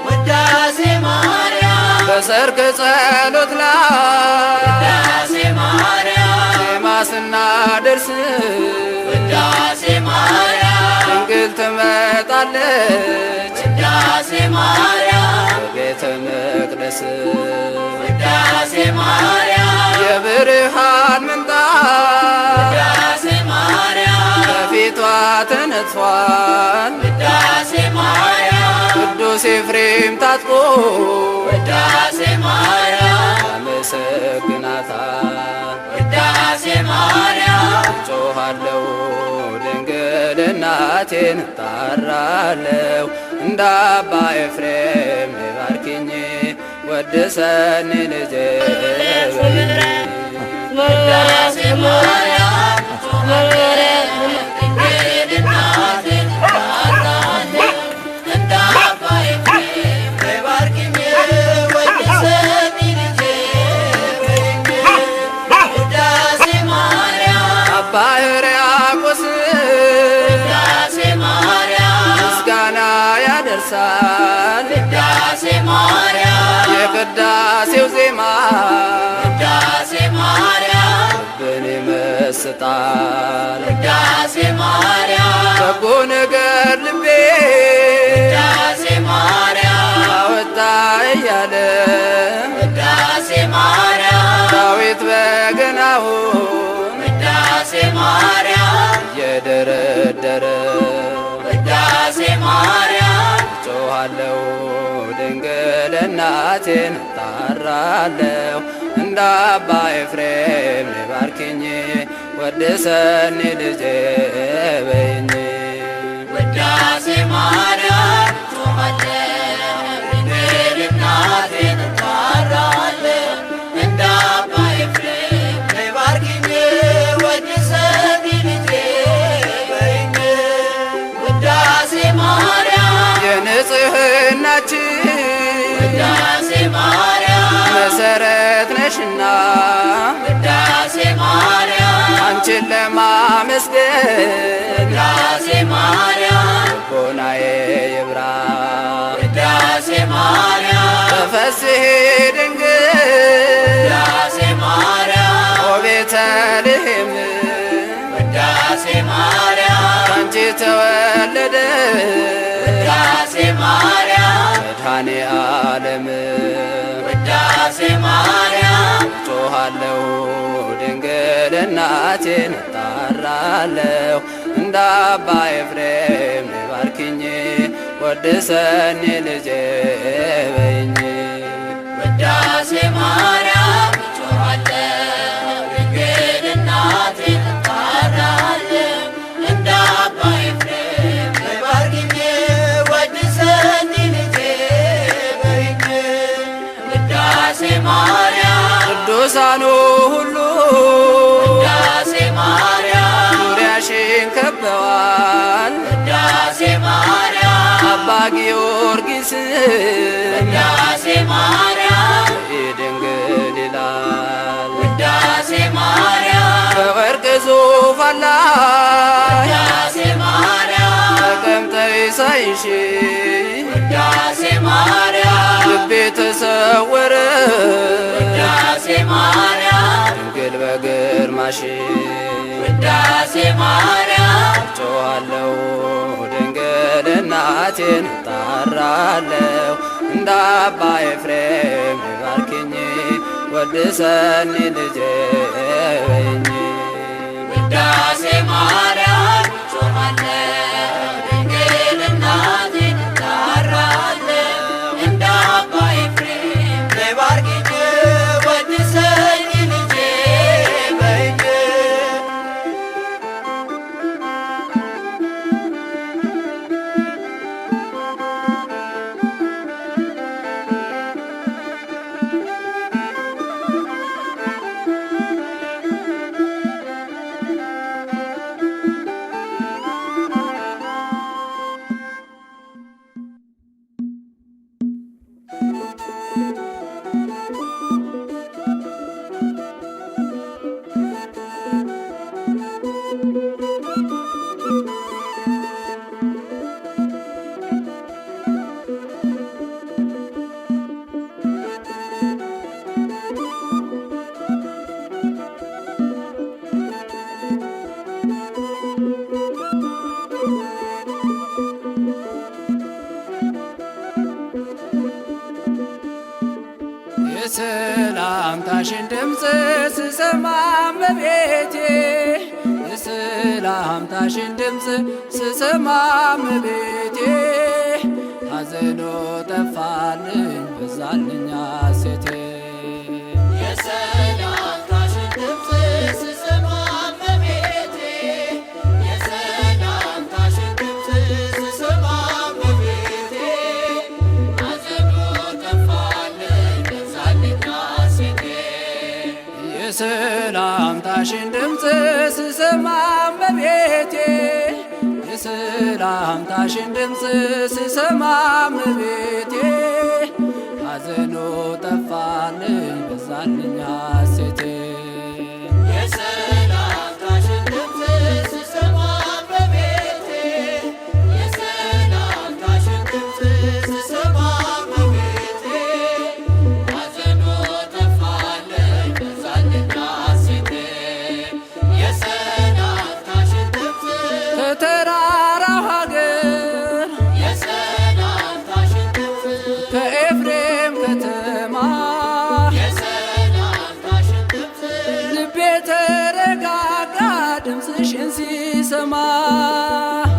ውዳሴ ማርያም በሰርክ ጸሎት ላይ ውዳሴ ማርያም ዜማ ስናደርስ ውዳሴ ማርያም ድንግል ትመጣለች ውዳሴ ማርያም ቤተ መቅደስ ውዳሴ ማርያም የብርሃን ምንጣፍ ውዳሴ ማርያም ከፊቷ ተነጥፏል ውዳሴ ማርያም ቅዱስ ኤፍሬም ታጥቆ ውዳሴ ማርያም ያመሰግናታል። ውዳሴ ማርያም ጮኻለሁ ድንግል እናቴን እጣራለሁ እንደ አባ ኤፍሬም ነይ ባርኪኝ ወድሰኒ ልጄ በይኝ። ውዳሴ ማርያም ጮኻለሁ ድንግል እናቴን እጣራለሁ እንደ አባ ኤፍሬም ነይ ባርኪኝ ወድሰኒ ልጄ በይኝ። ውዳሴ ማርያም አባ ሕርያቆስ ውዳሴ ማርያም ምስጋና ያደርሳል ውዳሴ ማርያም የቅዳሴው ዜማ ውዳሴ ማርያም ልብን ይመስጣል። ውዳሴ ማርያም በጎ ነገር ልቤ ውዳሴ ማርያም አወጣ እያለ ውዳሴ ማርያም ዳዊት በገናውን ውዳሴ ማርያም እየደረደረ ውዳሴ ማርያም ጮኻለሁ ድንግል እናቴን እጣራለሁ እንደ አባ ኤፍሬም ነይ ባርኪኝ ወድሰኒ ልጄ በይኝ። ውዳሴ ማርያም ጮኻለሁ ድንግል እናቴን እጣራለሁ እንደ አባ ኤፍሬም ነይ ባርኪኝ ወድሰኒ ልጄ በይኝ። ውዳሴ ማርያም የንጽሕናችን ውዳሴ ማርያም መሰረት ነሽና ውዳሴ ማርያም አንቺን ለማመስገን ውዳሴ ማርያም ልቦናዬ ይብራ። ውዳሴ ማርያም ተፈሥሒ ድንግል ውዳሴ ማርያም ኦ ቤተልሔም ውዳሴ ማርያም ካንቺ ተወለደ ውዳሴ ማርያም መድኃኔ ዓለም። ውዳሴ ማርያም ጮኻለሁ ድንግል እናቴን እጣራለሁ እንደ አባ ኤፍሬም ነይ ባርኪኝ ወድሰኒ ልጄ በይኝ። ውዳሴ ማርያም ጮኻለሁ ድንግል እናቴን እጣራለሁ እንደ አባ ኤፍሬም ነይ ባርኪኝ ወድሰኒ ልጄ በይኝ። ውዳሴ ማርያም ቅዱሳኑ ሁሉ ውዳሴ ማርያም ዙሪያሽን ከበዋል ውዳሴ ማርያም አባ ጊዮርጊስ ውዳሴ ማርያም ድንግል ይላል ውዳሴ ማርያም በወርቅ ዙፋን ላይ ውዳሴ ማርያም ተቀምጠሽ ሳይሽ ውዳሴ ማርያም ልቤ ተሰወረ ውዳሴ ማርያም ድንግል በግርማሽ ውዳሴ ማርያም ጮኻለሁ ድንግል እናቴን እጣራለሁ እንደ አባ ኤፍሬም ባርኪኝ ወድሰኒ ልጄ በይኝ። ውዳሴ ማርያም ጾማለሁ ድንግል እናቴን እጠራለሁ እንደ አባ ኤፍሬም ባርኪኝ ወድሰኝ ልጄ በይኝ። የሰላምታሽን ድምፅ ስሰማ እመቤቴ የሰላምታሽን ድምፅ ስሰማ እመቤቴ ሐዘኑ ጠፋልኝ በዛልኝ ሐሴቴ። የሰላምታሽን ድምፅ ስሰማ እመቤቴ የሰላምታሽን ድምፅ ስሰማ እመቤቴ ሐዘኑ ጠፋልኝ በዛልኝ ሐሴቴ። የሰላምታሽን ድምፅ ስሰማ እመቤቴ የሰላምታሽን ድምፅ ስሰማ እመቤቴ ሐዘኑ ጠፋልኝ በዛልኝ ሐሴቴ። የሰላምታሽን ድምፅ ስሰማ እመቤቴ የሰላምታሽን ድምፅ ስሰማ እመቤቴ ሐዘኑ ጠፋልኝ በዛልኝ ሐሴቴ። የሰላምታሽን ድምፅ ከተራራው ሀገር የሰላምታሽን ድምፅ ከኤፍሬም ከተማ የሰላምታሽን ድምፅ ልቤ ተረጋጋ ድምፅሽን ሲሰማ።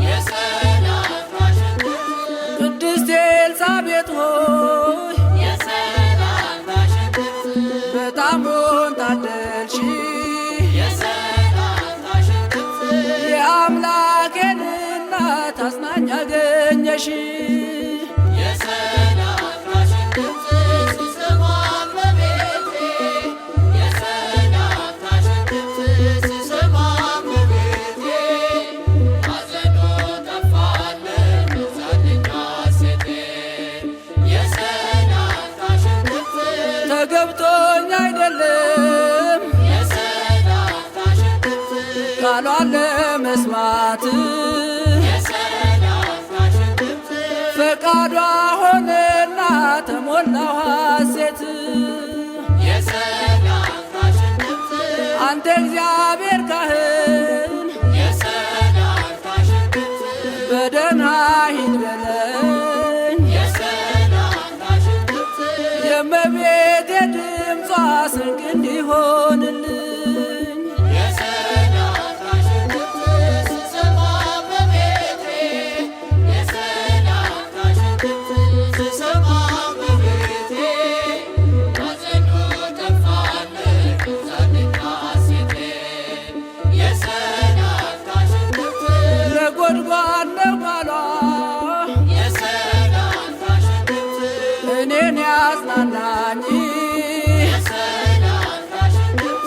የሰላምታሽን ድምፅ ቅድስት ኤልሳቤጥ ሆይ የሰላምታሽን ድምፅ በጣሙን ታደልሽ የሰላምታሽን ድምፅ የአምላኬን እናት አጽናኝ አገኘሽ። የሰላምታሽን ድምፅ ስሰማ እመቤቴ የሰላምታሽን ድምፅ ስሰማ እመቤቴ ሐዘኑ ጠፋልኝ በዛልኝ ሐሴቴ። የሰላምታሽን ድምፅ ተገብቶኝ አይደለም የሰላምታሽን ድምፅ ቃሏን ለመስማት የሰላምታሽን ድምፅ ፈቃዷ ሆነና ተሞላው ሐሴት። የሰላምታሽን ድምፅ አንተ እግዚአብሔር ካህን የሰላምታሽን ድምፅ በደህና ሂድ በለኝ። የሰላምታሽን ድምፅ የእመቤቴ ድምጿ ስንቅ እንዲሆንልኝ የሰላምታሽን ድምፅ ስሰማ እመቤቴ የሰላምታሽን ድምፅ ስሰማ እመቤቴ ሐዘኑ ጠፋልኝ በዛልኝ ሐሴቴ። የሰላምታሽን ድምፅ ነጎድጓድ ነው ቃሏ የሰላምታሽን ድምፅ እኔን ያጽናናኝ የሰላምታሽን ድምፅ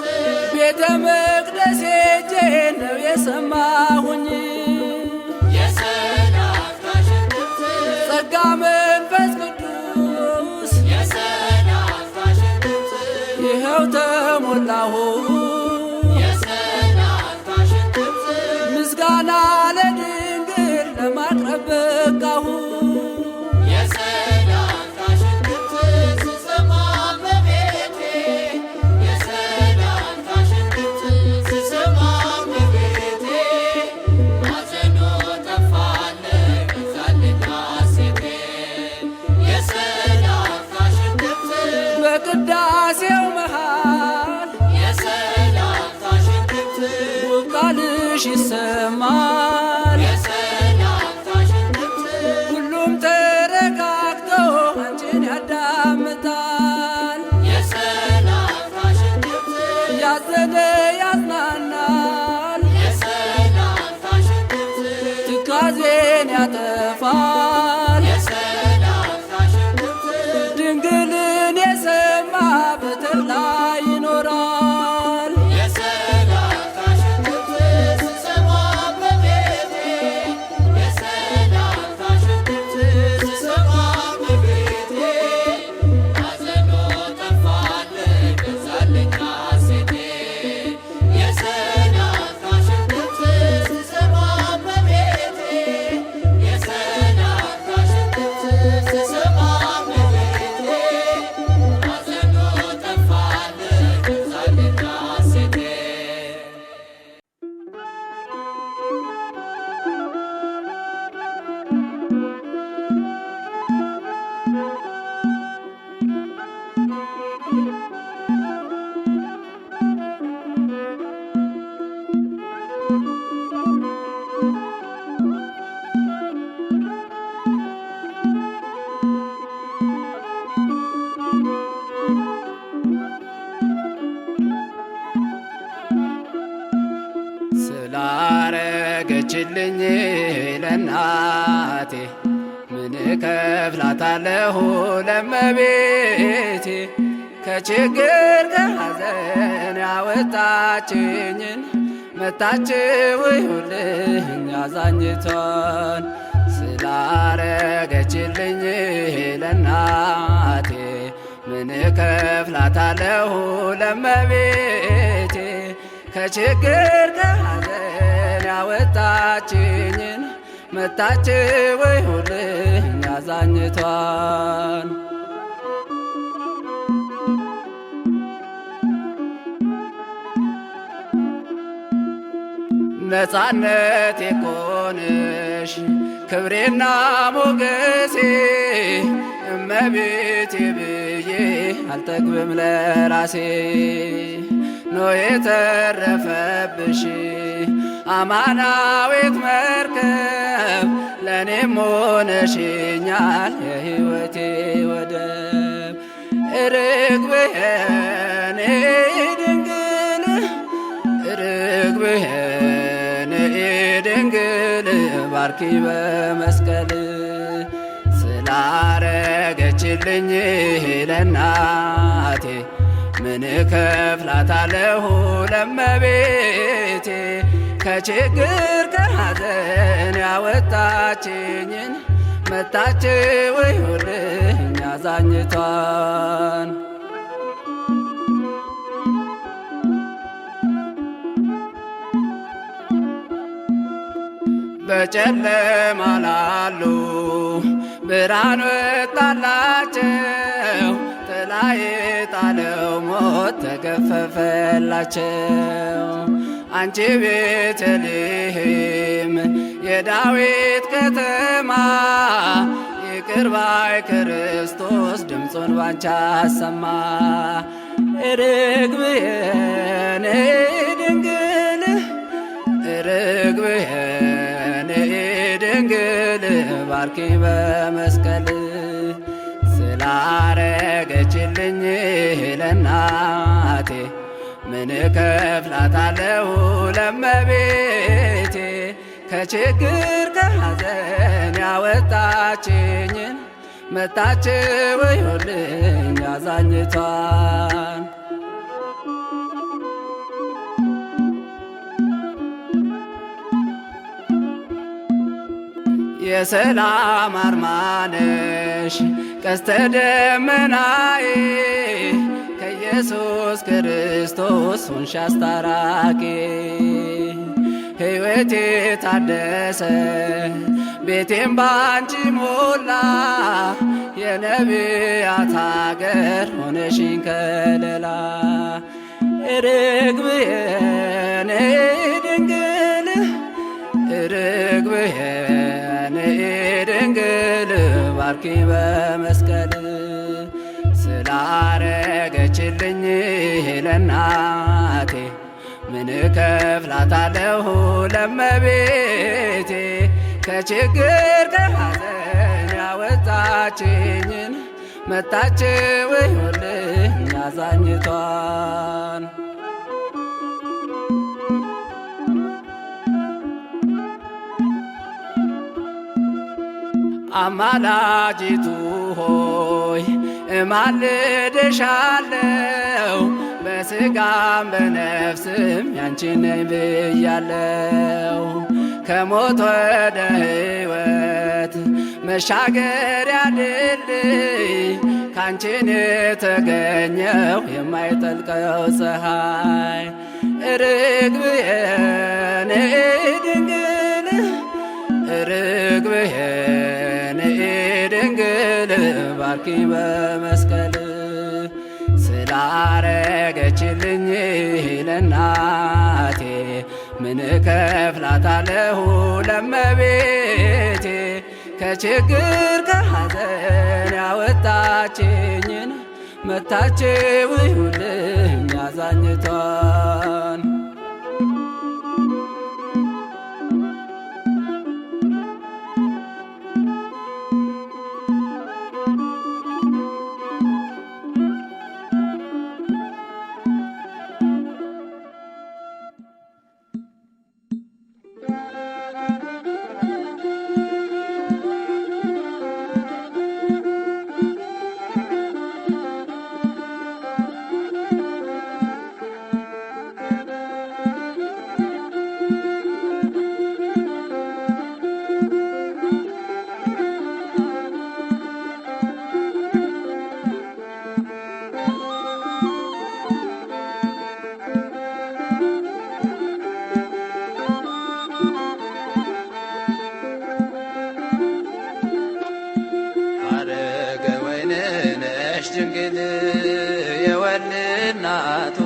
ጊዜን ያጠፋል። የሰላምታሽን ድምፅ ድንግልን የሰማ በተድላ ይኖራል። የሰላምታሽን ድምፅ ስሰማ በቤቴ የሰላምታሽን ድምፅ ስሰማ በቤቴ ሐዘኑ ጠፋልኝ በዛልኝ ሐሴቴ የሰላምታሽን ድምፅ ስሰማ በቤቴ የሰላምታሽን ድምፅ ስሰማ በቤቴ ሐዘኑ ጠፋልኝ በዛልኝ ሐሴቴ ስላረገችልኝ ለናቴ ምን እከፍላታለሁ ለመቤቴ ከችግር ከሐዘን ያወጣችኝን መታችው ይሁልኝ አዛኝቷን ስላረገችልኝ ለናቴ ምን እከፍላታለሁ ለመቤቴ ከችግር ከሐዘን ያወጣችኝን መታችው ይሁልኝ አዛኝቷን ነፃነት የኮንሽ ክብሬና ሞገሴ እመቤቴ ብዬ አልጠግብም ለራሴ ኖ የተረፈብሽ አማናዊት መርከብ ለእኔም ሆነሽኛል የሕይወቴ ወደብ ርግብየኔ ድንግል ርግብየኔ ድንግል ባርኪ በመስቀል ስላረገችልኝ ለናቴ ምን እከፍላታለሁ ለመቤቴ ከችግር ከሐዘን ያወጣችኝን መታችው ይሁልኝ አዛኝቷን በጨለማ ላሉ ብርሃን ወጣላቸው ጥላ የጣለው ሞት ተገፈፈላቸው አንቺ ቤተልሔም የዳዊት ከተማ ይቅር ባይ ክርስቶስ ድምፁን ባንቺ አሰማ ርግብየኔ ድንግል ርግብየኔ ድንግል ባርኪ በመስቀል ስላረገችልኝ ለናቴ ምን እከፍላታለሁ ለመቤቴ ከችግር ከሐዘን ያወጣችኝን መታችው ይሁልኝ አዛኝቷን የሰላም አርማነሽ ቀስተ ደመናዬ ከኢየሱስ ክርስቶስ ሆንሽ አስታራቂ ሕይወቴ ታደሰ ቤቴም ባንቺ ሞላ የነቢያት አገር ሆነሽኝ ከለላ ርግብየኔ ድንግል ርግብየኔ ድንግል ባርኪ በመስቀል ስላረገችልኝ ለናቴ ምን እከፍላታለሁ ለመቤቴ ከችግር ከሐዘን ያወጣችኝን መታችው ይሁልኝ አዛኝቷን አማላጅቱ ሆይ እማልድሻለው በሥጋም በነፍስም ያንቺ ነኝ ብያለው። ከሞት ወደ ሕይወት መሻገሪያ ድልድይ ካንቺን የተገኘው የማይጠልቀው ፀሐይ ርግብየ ንኢ ድንግል ርግብየ ንኢ ድንግል ባርኪ በመስቀል ስላረገችልኝ ለናቴ ምን እከፍላታለሁ ለመቤቴ ከችግር ከሐዘን ያወጣችኝን መታችው ይሁልኝ አዛኝቷን ድንግል የወልድ እናቱ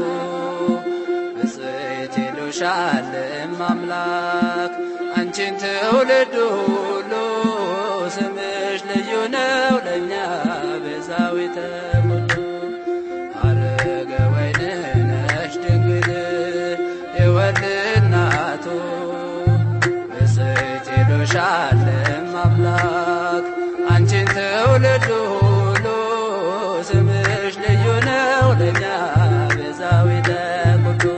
ብፅዕት ይሉሻል አምላክ አንቺን ትውልድ ሁሉ ስምሽ ልዩ ነው ለእኛ ቤዛዊተ ኩሉ። ሐረገ ወይን ነሽ ድንግል የወልድ እናቱ ብፅዕት ይሉሻል አምላክ አንቺን ትውልድ ሁሉ ስምሽ ልዩ ነው ለእኛ ቤዛዊተ ኩሉ።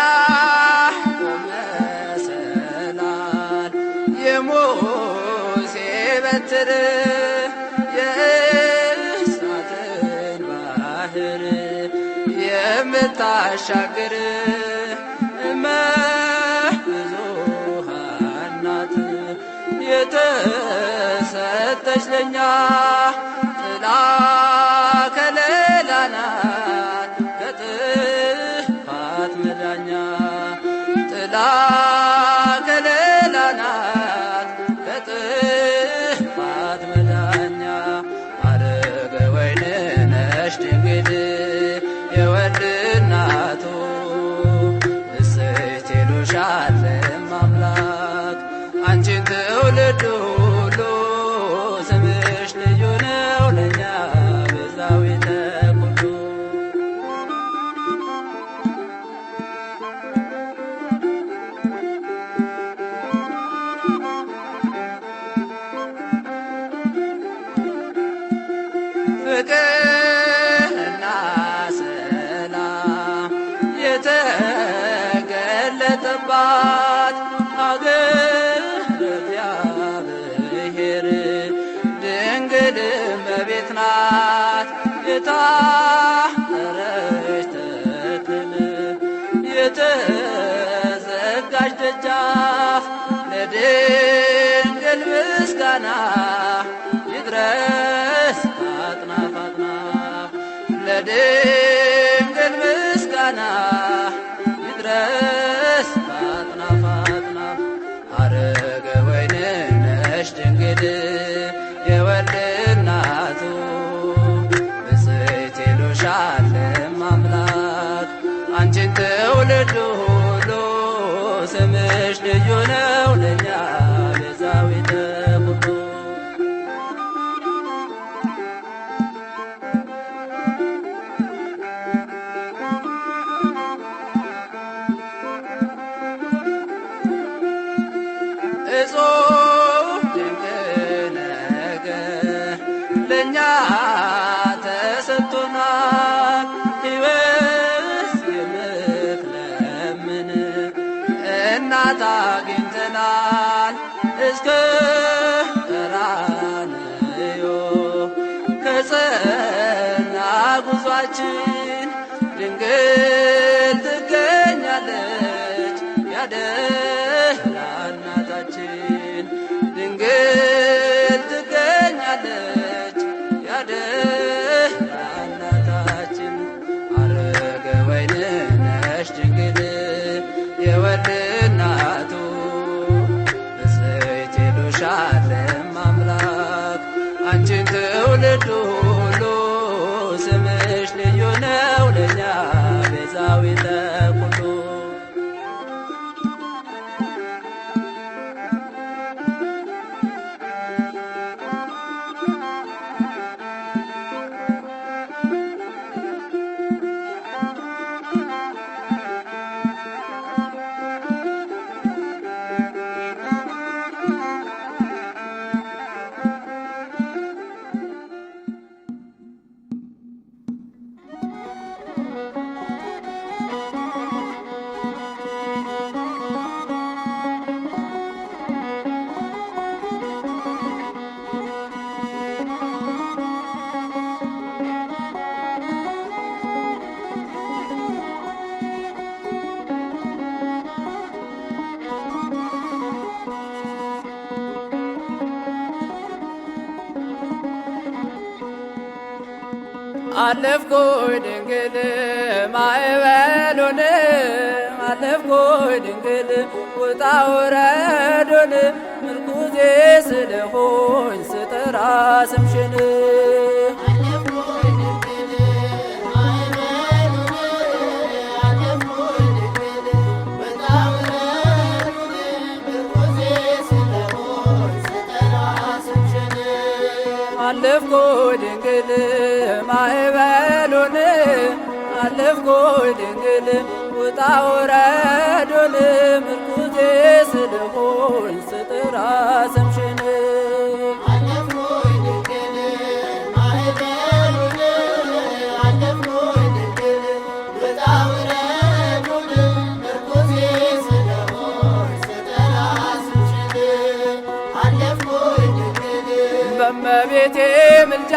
የያዕቆብ መሰላል የሙሴ በትር የእሳትን ባህር የምታሻግር እመብዙኃን ናት የተሰጠች ለእኛ ጥላ ከለላ ናት ከጥፋት መዳኛ ጥላ ከለላ ናት ከጥፋት መዳኛ። ሐረገ ወይን ነሽ ድንግል የወልድ እናቱ ብፅዕት ይሉሻል አምላክ አንቺን ትውልድ ሁሉ ስምሽ ልዩ ነው ለእኛ ቤዛዊተ ኩሉ። ፍቅርና ሰላም የተገለጠባት ሀገረ እግዚአብሔር ድንግል እመቤት ናት። የታጠረች ተክል የተዘጋች ደጃፍ ለድንግል ምስጋና ይድረስ አጥናፍ አጥናፍ ለድንግል ምስጋና ይድረስ አጥናፍ አጥናፍ። ሐረገ ወይን ነሽ ድንግል የወልድ እናቱ ብፅዕት ይሉሻል አምላክ አንቺን ትውልድ ሁሉ ስምሽ ልዩ ነው ለእኛ ቤዛዊተ ኩሉ። እጹብ ድንቅ ነገር ለእኛ በጸና ጉዟችን ድንግል ትገኛለች ያደራ እናታችን ድንግል ትገኛለች ያደራ እናታችን አረገ ወይንነሽ ድንግል የወልድ እናቱ ብፅዕት ይሉሻል አምላክ አንቺን ትውልድ ሁሉ ስምሽ ልዩ ነው ለኛ ቤዛዊተ ኩሉ አለፍኩኝ ድንግል ማዕበሉን አለፍኩኝ ድንግል ውጣ ውረዱን ምርኩዜ ስለሆኝ ስጠራ ስምሽን አለፍኩኝ ድንግል ማዕበሉን አለፍኩኝ ድንግል ውጣ ውረዱን ምርኩዜ ስለሆኝ ስጠራ ስምሽን በእመቤቴ ምልጃ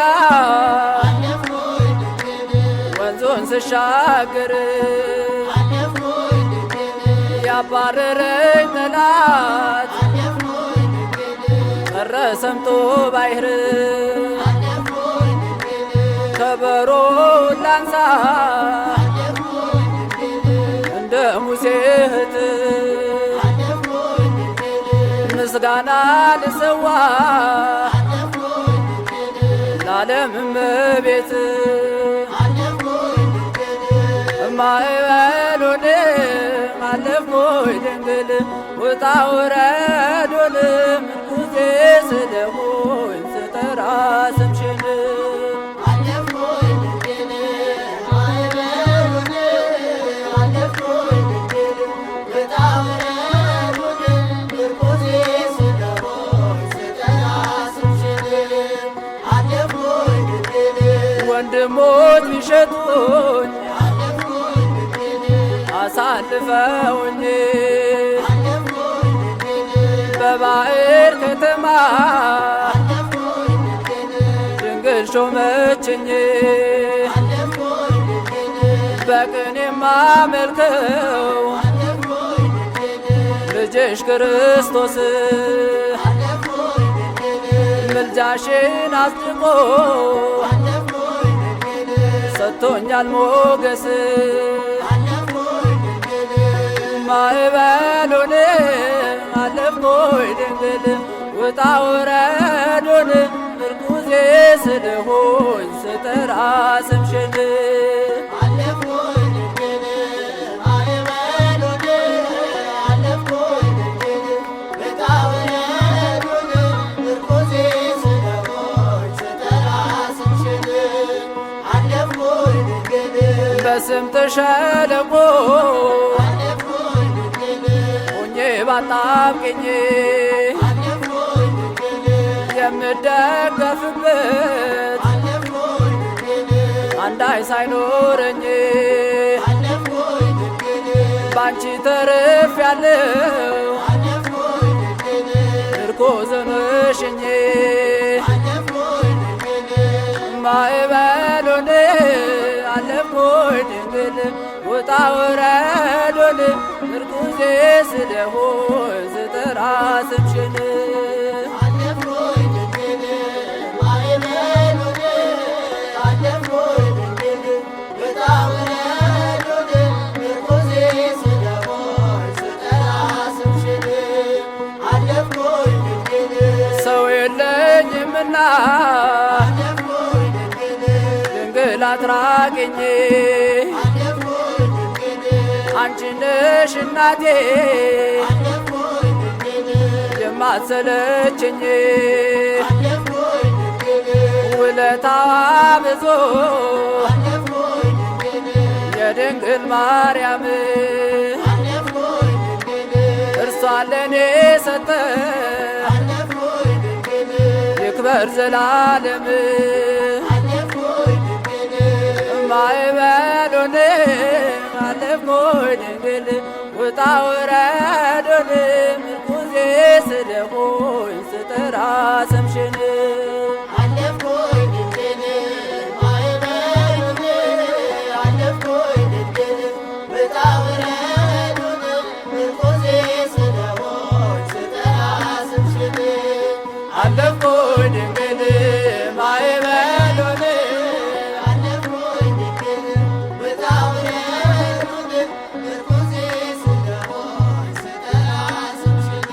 ወንዙን ስሻገር ያባረረኝ ጠላት ቀረ ሰምጦ ባሕር ከበሮውን ላንሳ እንደ ሙሴ እህት ምስጋና ልሰዋ ለዓለም እመቤት ማዕበሉን አለፍኩኝ ድንግል ውጣ ውረዱን ምርኩዜ ስለሆኝ ስጠራ ስምሽን ወንድሞች ቢሸጡኝ አሳልፈውኝ በባዕር ከተማ ድንግል ሾመችኝ በቅኔ የማመልከው ልጅሽ ክርስቶስ ምልጃሽን አስጥቆ ሰጥቶኛል ሞገስ ማዕበሉን አለፍኩኝ ድንግል ውጣ ውረዱን ምርኩዜ ስለሆኝ ስጠራ ስምሽን በስምጥ ሸለቆ ሆኜ ባጣብቅኝ የምደገፍበት አንዳች ሳይኖረኝ ባንቺ ተርፌያለሁ ምርኮዝ ሆነሽኝ ማዕበሉን አለፍኩኝ ድንግል ውጣ ውረዱን ምርኩዜ ስለሆን ስጠራ ስምሽን አለፍኩኝ ድንግል ማዕበሉን አለፍኩኝ ድንግል ውጣ ውረዱን ምርኩዜ ስለሆን ስጠራ ስምሽን አለፍኩኝ ድንግል ሰው የለኝምና አለፍኩኝ ድንግል ድንግል አትራቂኝ አለፍኩኝ ድንግል አንቺ ነሽ እናቴ አለፍኩኝ ድንግል የማትሰለችኝ አለፍኩኝ ድንግል ውለታዋ ብዙ አለፍኩኝ ድንግል የድንግል ማርያም አለፍኩኝ ድንግል እርሷ ለኔ ሰጠ አለፍኩኝ ድንግል ይክበር ዘላለም አለፍኩኝ ድንግል ማዕበሉን አለፍኩኝ ድንግል ውጣ ውረዱን ምርኩዜ ስለሆኝ ስጠራ ስምሽን አለፍኩኝ ድንግል ማዕበሉን አለፍኩኝ ድንግል ውጣ ውረዱን ምርኩዜ ስለሆን ስጠራ ስምሽን አለፍኩኝ ድንግል ማዕበሉን አለፍኩኝ ድንግል ውጣ ውረዱን ምርኩዜ ስለሆን ስጠራ ስምሽን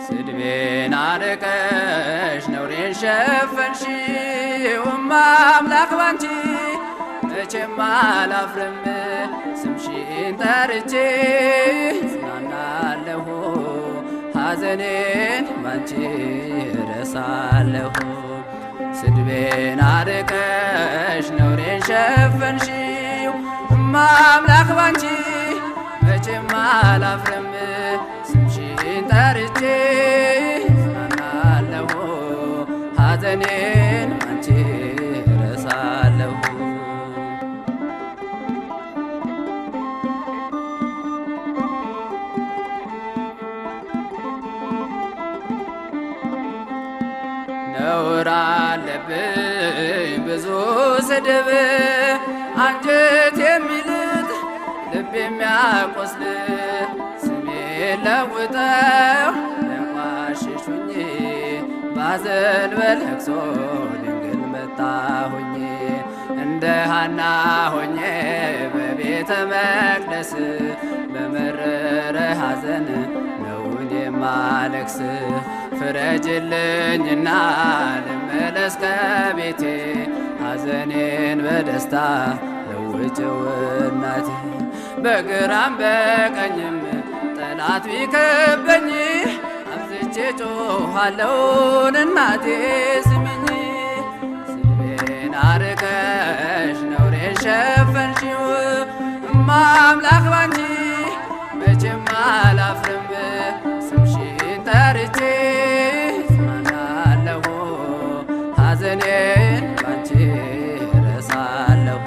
ስድቤን አርቀሽ ነውሬን ሸፈንሽው አምላክ ባንቺ መቼም አላፍርም ስምሽን ጠርቼ ጽናናለሁ ሐዘኔን ባንቺ እረሳለሁ ስድቤን አርቀሽ ነውሬን ሸፈንሽው አምላክ ባንቺ መቼም አላፍርም ስምሽን ጠርቼ ጽናናለሁ ሐዘኔን አንቺ እረሳለሁ ነውር አለብኝ ብዙ ስድብ አንጀት የሚልጥ ልብ የሚያቆስል ስሜን ለውጠው ለቋሽሹኝ ባዘን በለቅሶ ድንግል መጣሁኝ እንደ ሃና ሆኜ በቤተ መቅደስ በመረረ ሐዘን ነውን የማለቅስ ፍረጅልኝና ልመለስ ከቤቴ ሐዘኔን በደስታ ለውጭው እናቴ በግራም በቀኝም ጠላት ቢከበኝ አብዝቼ ጮኻለሁን እናቴ ስሚኝ ስድቤን አርቀሽ ነውሬን ሸፈንሽው አምላክ ባንቺ መቼም አላፍርም ስምሽን ጠርቼ ጽናናለሁ ሐዘኔን ባንቺ እረሳለሁ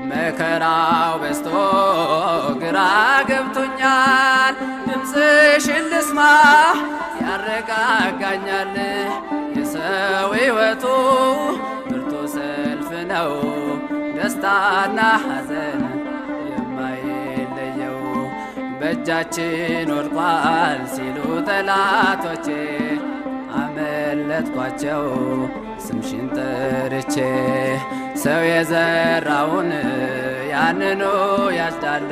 መከራው በዝቶ ግራ ገብቶኛል ድምፅሽን ልስማ ያረጋጋኛል የሰው ሕይወቱ ብርቱ ሰልፍ ነው ደስታና ሐዘን የማይለየው በእጃችን ወድቋል ሲሉ ጠላቶቼ አመለጥኳቸው ስምሽን ጠርቼ ሰው የዘራውን ያንኑ ያጭዳል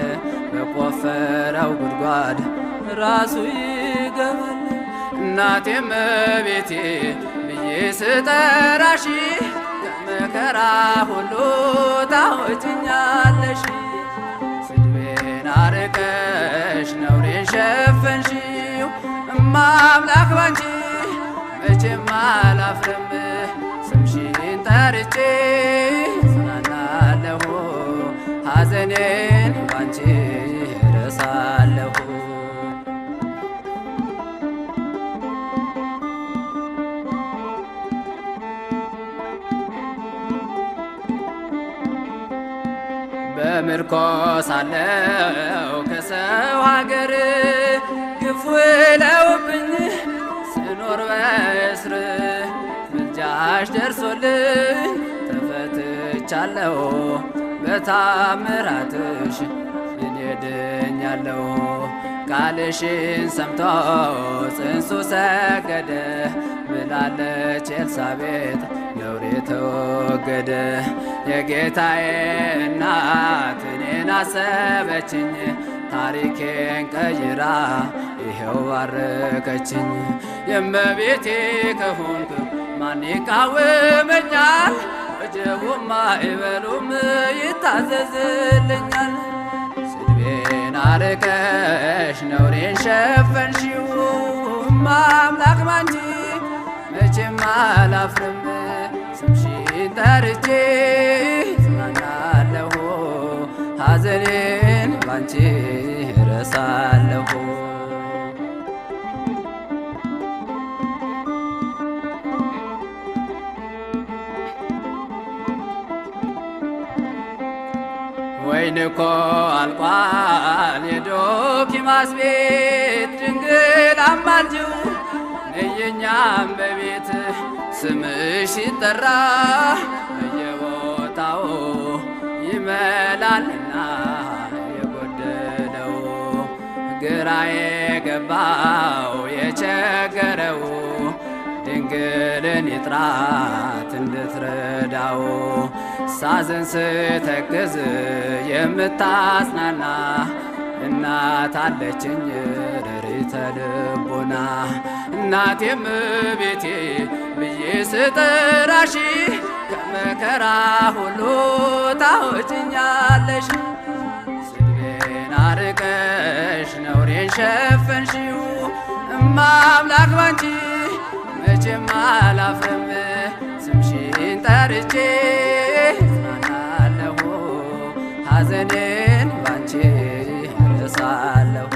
በቆፈረው ጉድጓድ ራሱ ይገባል። እናቴ እመቤቴ ብዬ ስጠራሽ ከመከራ ሁሉ ታወጭኛለሽ። ስድቤን አርቀሽ ነውሬን ሸፈንሽው እማ አምላክ ባንቺ መቼም አላፍርም። ስምሽን ጠርቼ ጽናናለሁ ሐዘኔን ባንቺ እረሳለሁ። በምርኮ ሳለሁ ከሰው ሀገር ግፍ ውለውብኝ ስኖር በእስር ምልጃሽ ደርሶልኝ ተፈትቻለሁ። በታምራትሽ እኔ ድኛለሁ። ቃልሽን ሰምቶ ጽንሱ ሰገደ ብላለች ኤልሳቤጥ ነውሬ ተወገደ። የጌታዬ እናት እኔን አሰበችኝ ታሪኬን ቀይራ ይኸው ባረከችኝ። የእመቤቴ ከሆንኩ ማን ይቃወመኛል? ወጀቡም ማዕበሉም ይታዘዝልኛል። ስድቤን አርቀሽ ነውሬን ሸፈንሽው እማ አምላክ ባንቺ መቼም አላፍርም። ስምሽን ጠርቼ ጽናናለሁ ሐዘኔን ባንቺ እረሳለሁ። ወይን እኮ አልቋል የዶኪማስ ቤት ድንግል አማልጅው ነየኛም በቤት ስምሽ ሲጠራ በየቦታው ይመላልና የጎደለው ግራ የገባው የቸገረው ድንግልን ይጥራት እንድትረዳው ሳዝን ስተክዝ የምታጽናና እናት አለችኝ ርሪተ ልቦና። እናቴ እመቤቴ ብዬ ስጠራሽ ከመከራ ሁሉ ታወጭኛለሽ። ስድቤን አርቀሽ ነውሬን ሸፈንሽው እማ አምላክ ባንቺ መቼም አላፍርም። ስምሽን ጠርቼ ጽናናለሁ ሐዘኔን ባንቺ እረሳለሁ።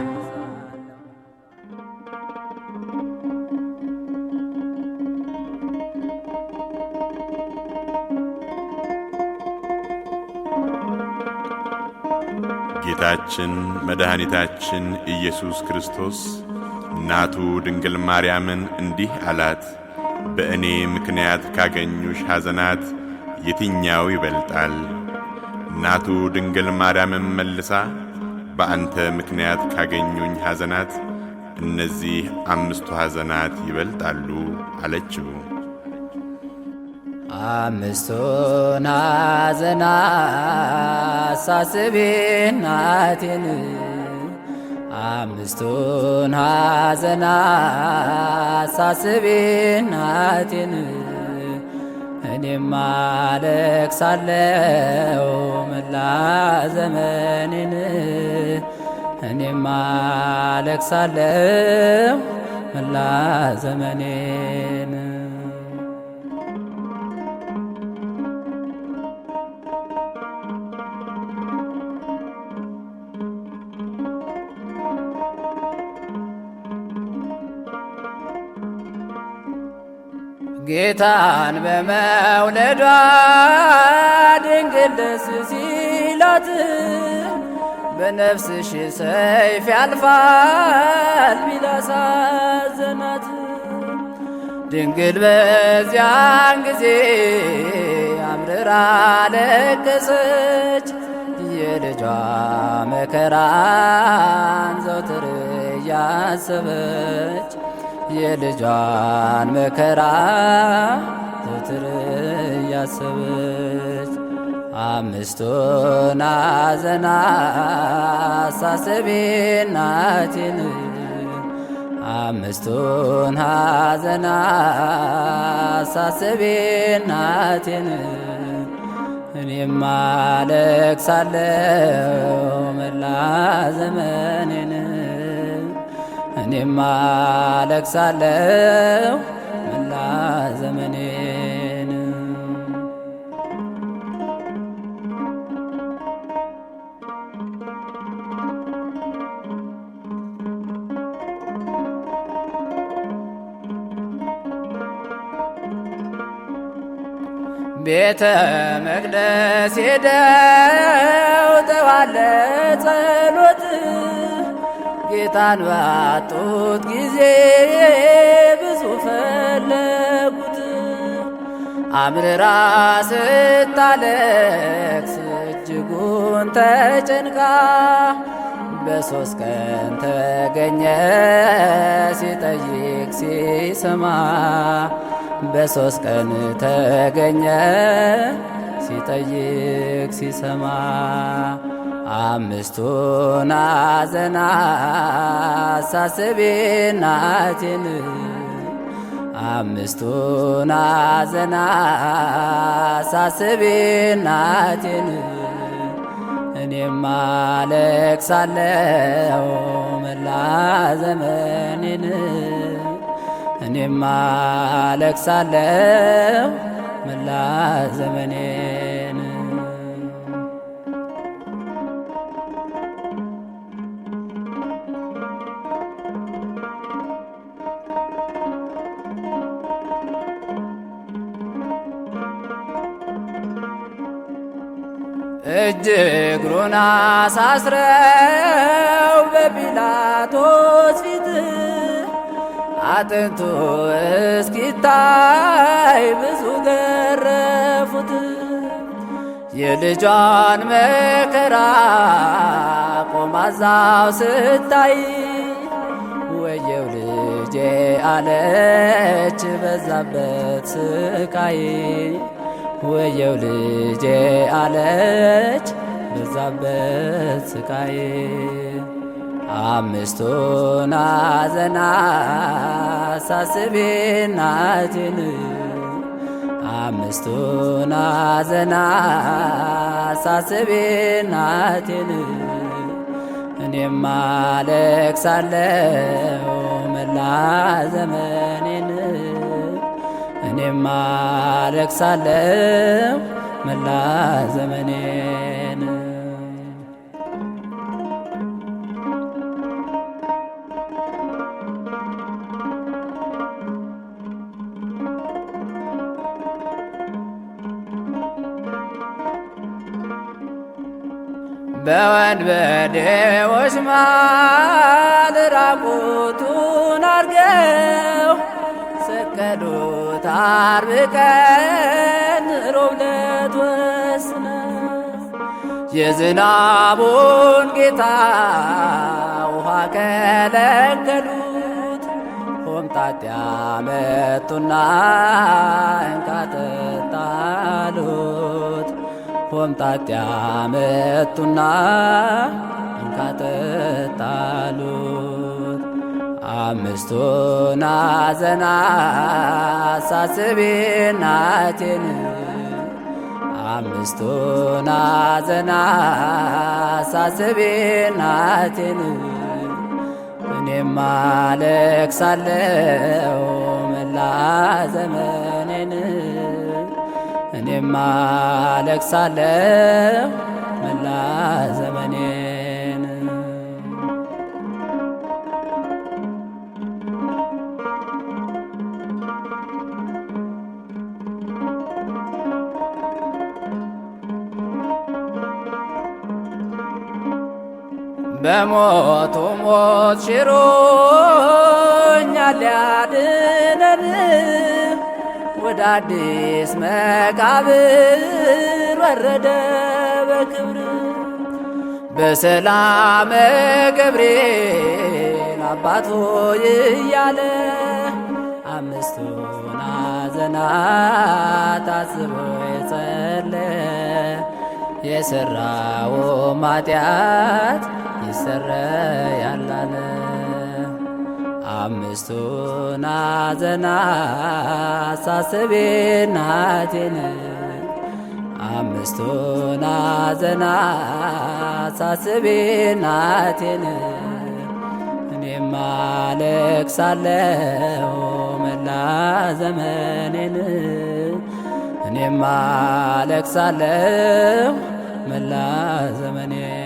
ጌታችን መድኃኒታችን ኢየሱስ ክርስቶስ እናቱ ድንግል ማርያምን እንዲህ አላት፣ በእኔ ምክንያት ካገኙሽ ሐዘናት የትኛው ይበልጣል? እናቱ ድንግል ማርያምን መልሳ በአንተ ምክንያት ካገኙኝ ሐዘናት እነዚህ 5ቱ ሐዘናት ይበልጣሉ አለችው። 5ቱን ሐዘናት ሳስቤ እናቴን 5ቱን ሐዘናት ሳስቤ እናቴን እኔም አለቅሳለሁ መላ ዘመኔን እኔም አለቅሳለሁ መላ ዘመኔን። ጌታን በመውለዷ ድንግል ደስ ሲላት በነፍስሽ ሰይፍ ያልፋል ቢላሳዘናት ድንግል በዚያን ጊዜ አምርራ ለቀሰች የልጇ መከራን ዘውትር እያሰበች የልጇን መከራ ዘውትር እያሰበች 5ቱን ሐዘናት ሳስቤ እናቴን አምስቱን ሐዘናት ሳስቤ እናቴን እኔም አለቅሳለሁ መላ ዘመኔን እኔም አለቅሳለሁ መላ ዘመኔን። ቤተ መቅደስ ሄደው ተዋለ ጸሎት ጌታን ባጡት ጊዜ ብዙ ፈለጉት። አምርራ ስታለቅስ እጅጉን ተጨንቃ በ3 ቀን ተገኘ ሲጠይቅ ሲሰማ በ3 ቀን ተገኘ ሲጠይቅ ሲሰማ። አምስቱን ሐዘናት ሳስቤ እናቴን አምስቱን ሐዘናት ሳስቤ እናቴን እኔም አለቅሳለሁ መላ ዘመኔን እኔም አለቅሳለሁ መላ ዘመኔን። እጅ እግሩን አሳስረው በጲላጦስ ፊት አጥንቱ እስኪታይ ብዙ ገረፉት። የልጇን መከራ ቆማዛው ስታይ ወየው ልጄ አለች በዛበት ስቃይ ወየው ልጄ አለች በዛበት ስቃይ። አምስቱን ሐዘናት ሳስቤ እናቴን አምስቱን ሐዘናት ሳስቤ እናቴን እኔም አለቅሳለሁ መላ ዘመኔን እኔም አለቅሳለሁ መላ ዘመኔን። በወንበዴዎች መሃል ራቁቱን አርገው ሰቀሉት ዓርብ ቀን ሮብ ዕለት ወስነው የዝናቡን ጌታ ውሃ ከለከሉት። ሆምጣጤ አመጡና እንካ ጠጣ አሉት። ሆምጣጤ አመጡና እንካ ጠጣ አሉት። አምስቱን ሐዘናት ሳስቤ እናቴን አምስቱን ሐዘናት ሳስቤ እናቴን እኔም አለቅሳለሁ መላ ዘመኔን እኔም አለቅሳለሁ መላ ዘመኔን። በሞቱ ሞት ሽሮኛል ሊያድነን ወደ አዲስ መቃብር ወረደ በክብር። በሰላም ገብርኤል አባቶ እያለ አምስቱን ሐዘናት አስቦ የጸለየ የሠራው ኃጢአት ይሰረያል አለ። አምስቱን ሐዘናት ሳስብ እናቴን አምስቱን ሐዘናት ሳስብ እናቴን እኔም አለቅሳለሁ መላ ዘመኔን እኔም አለቅሳለሁ መላ ዘመኔን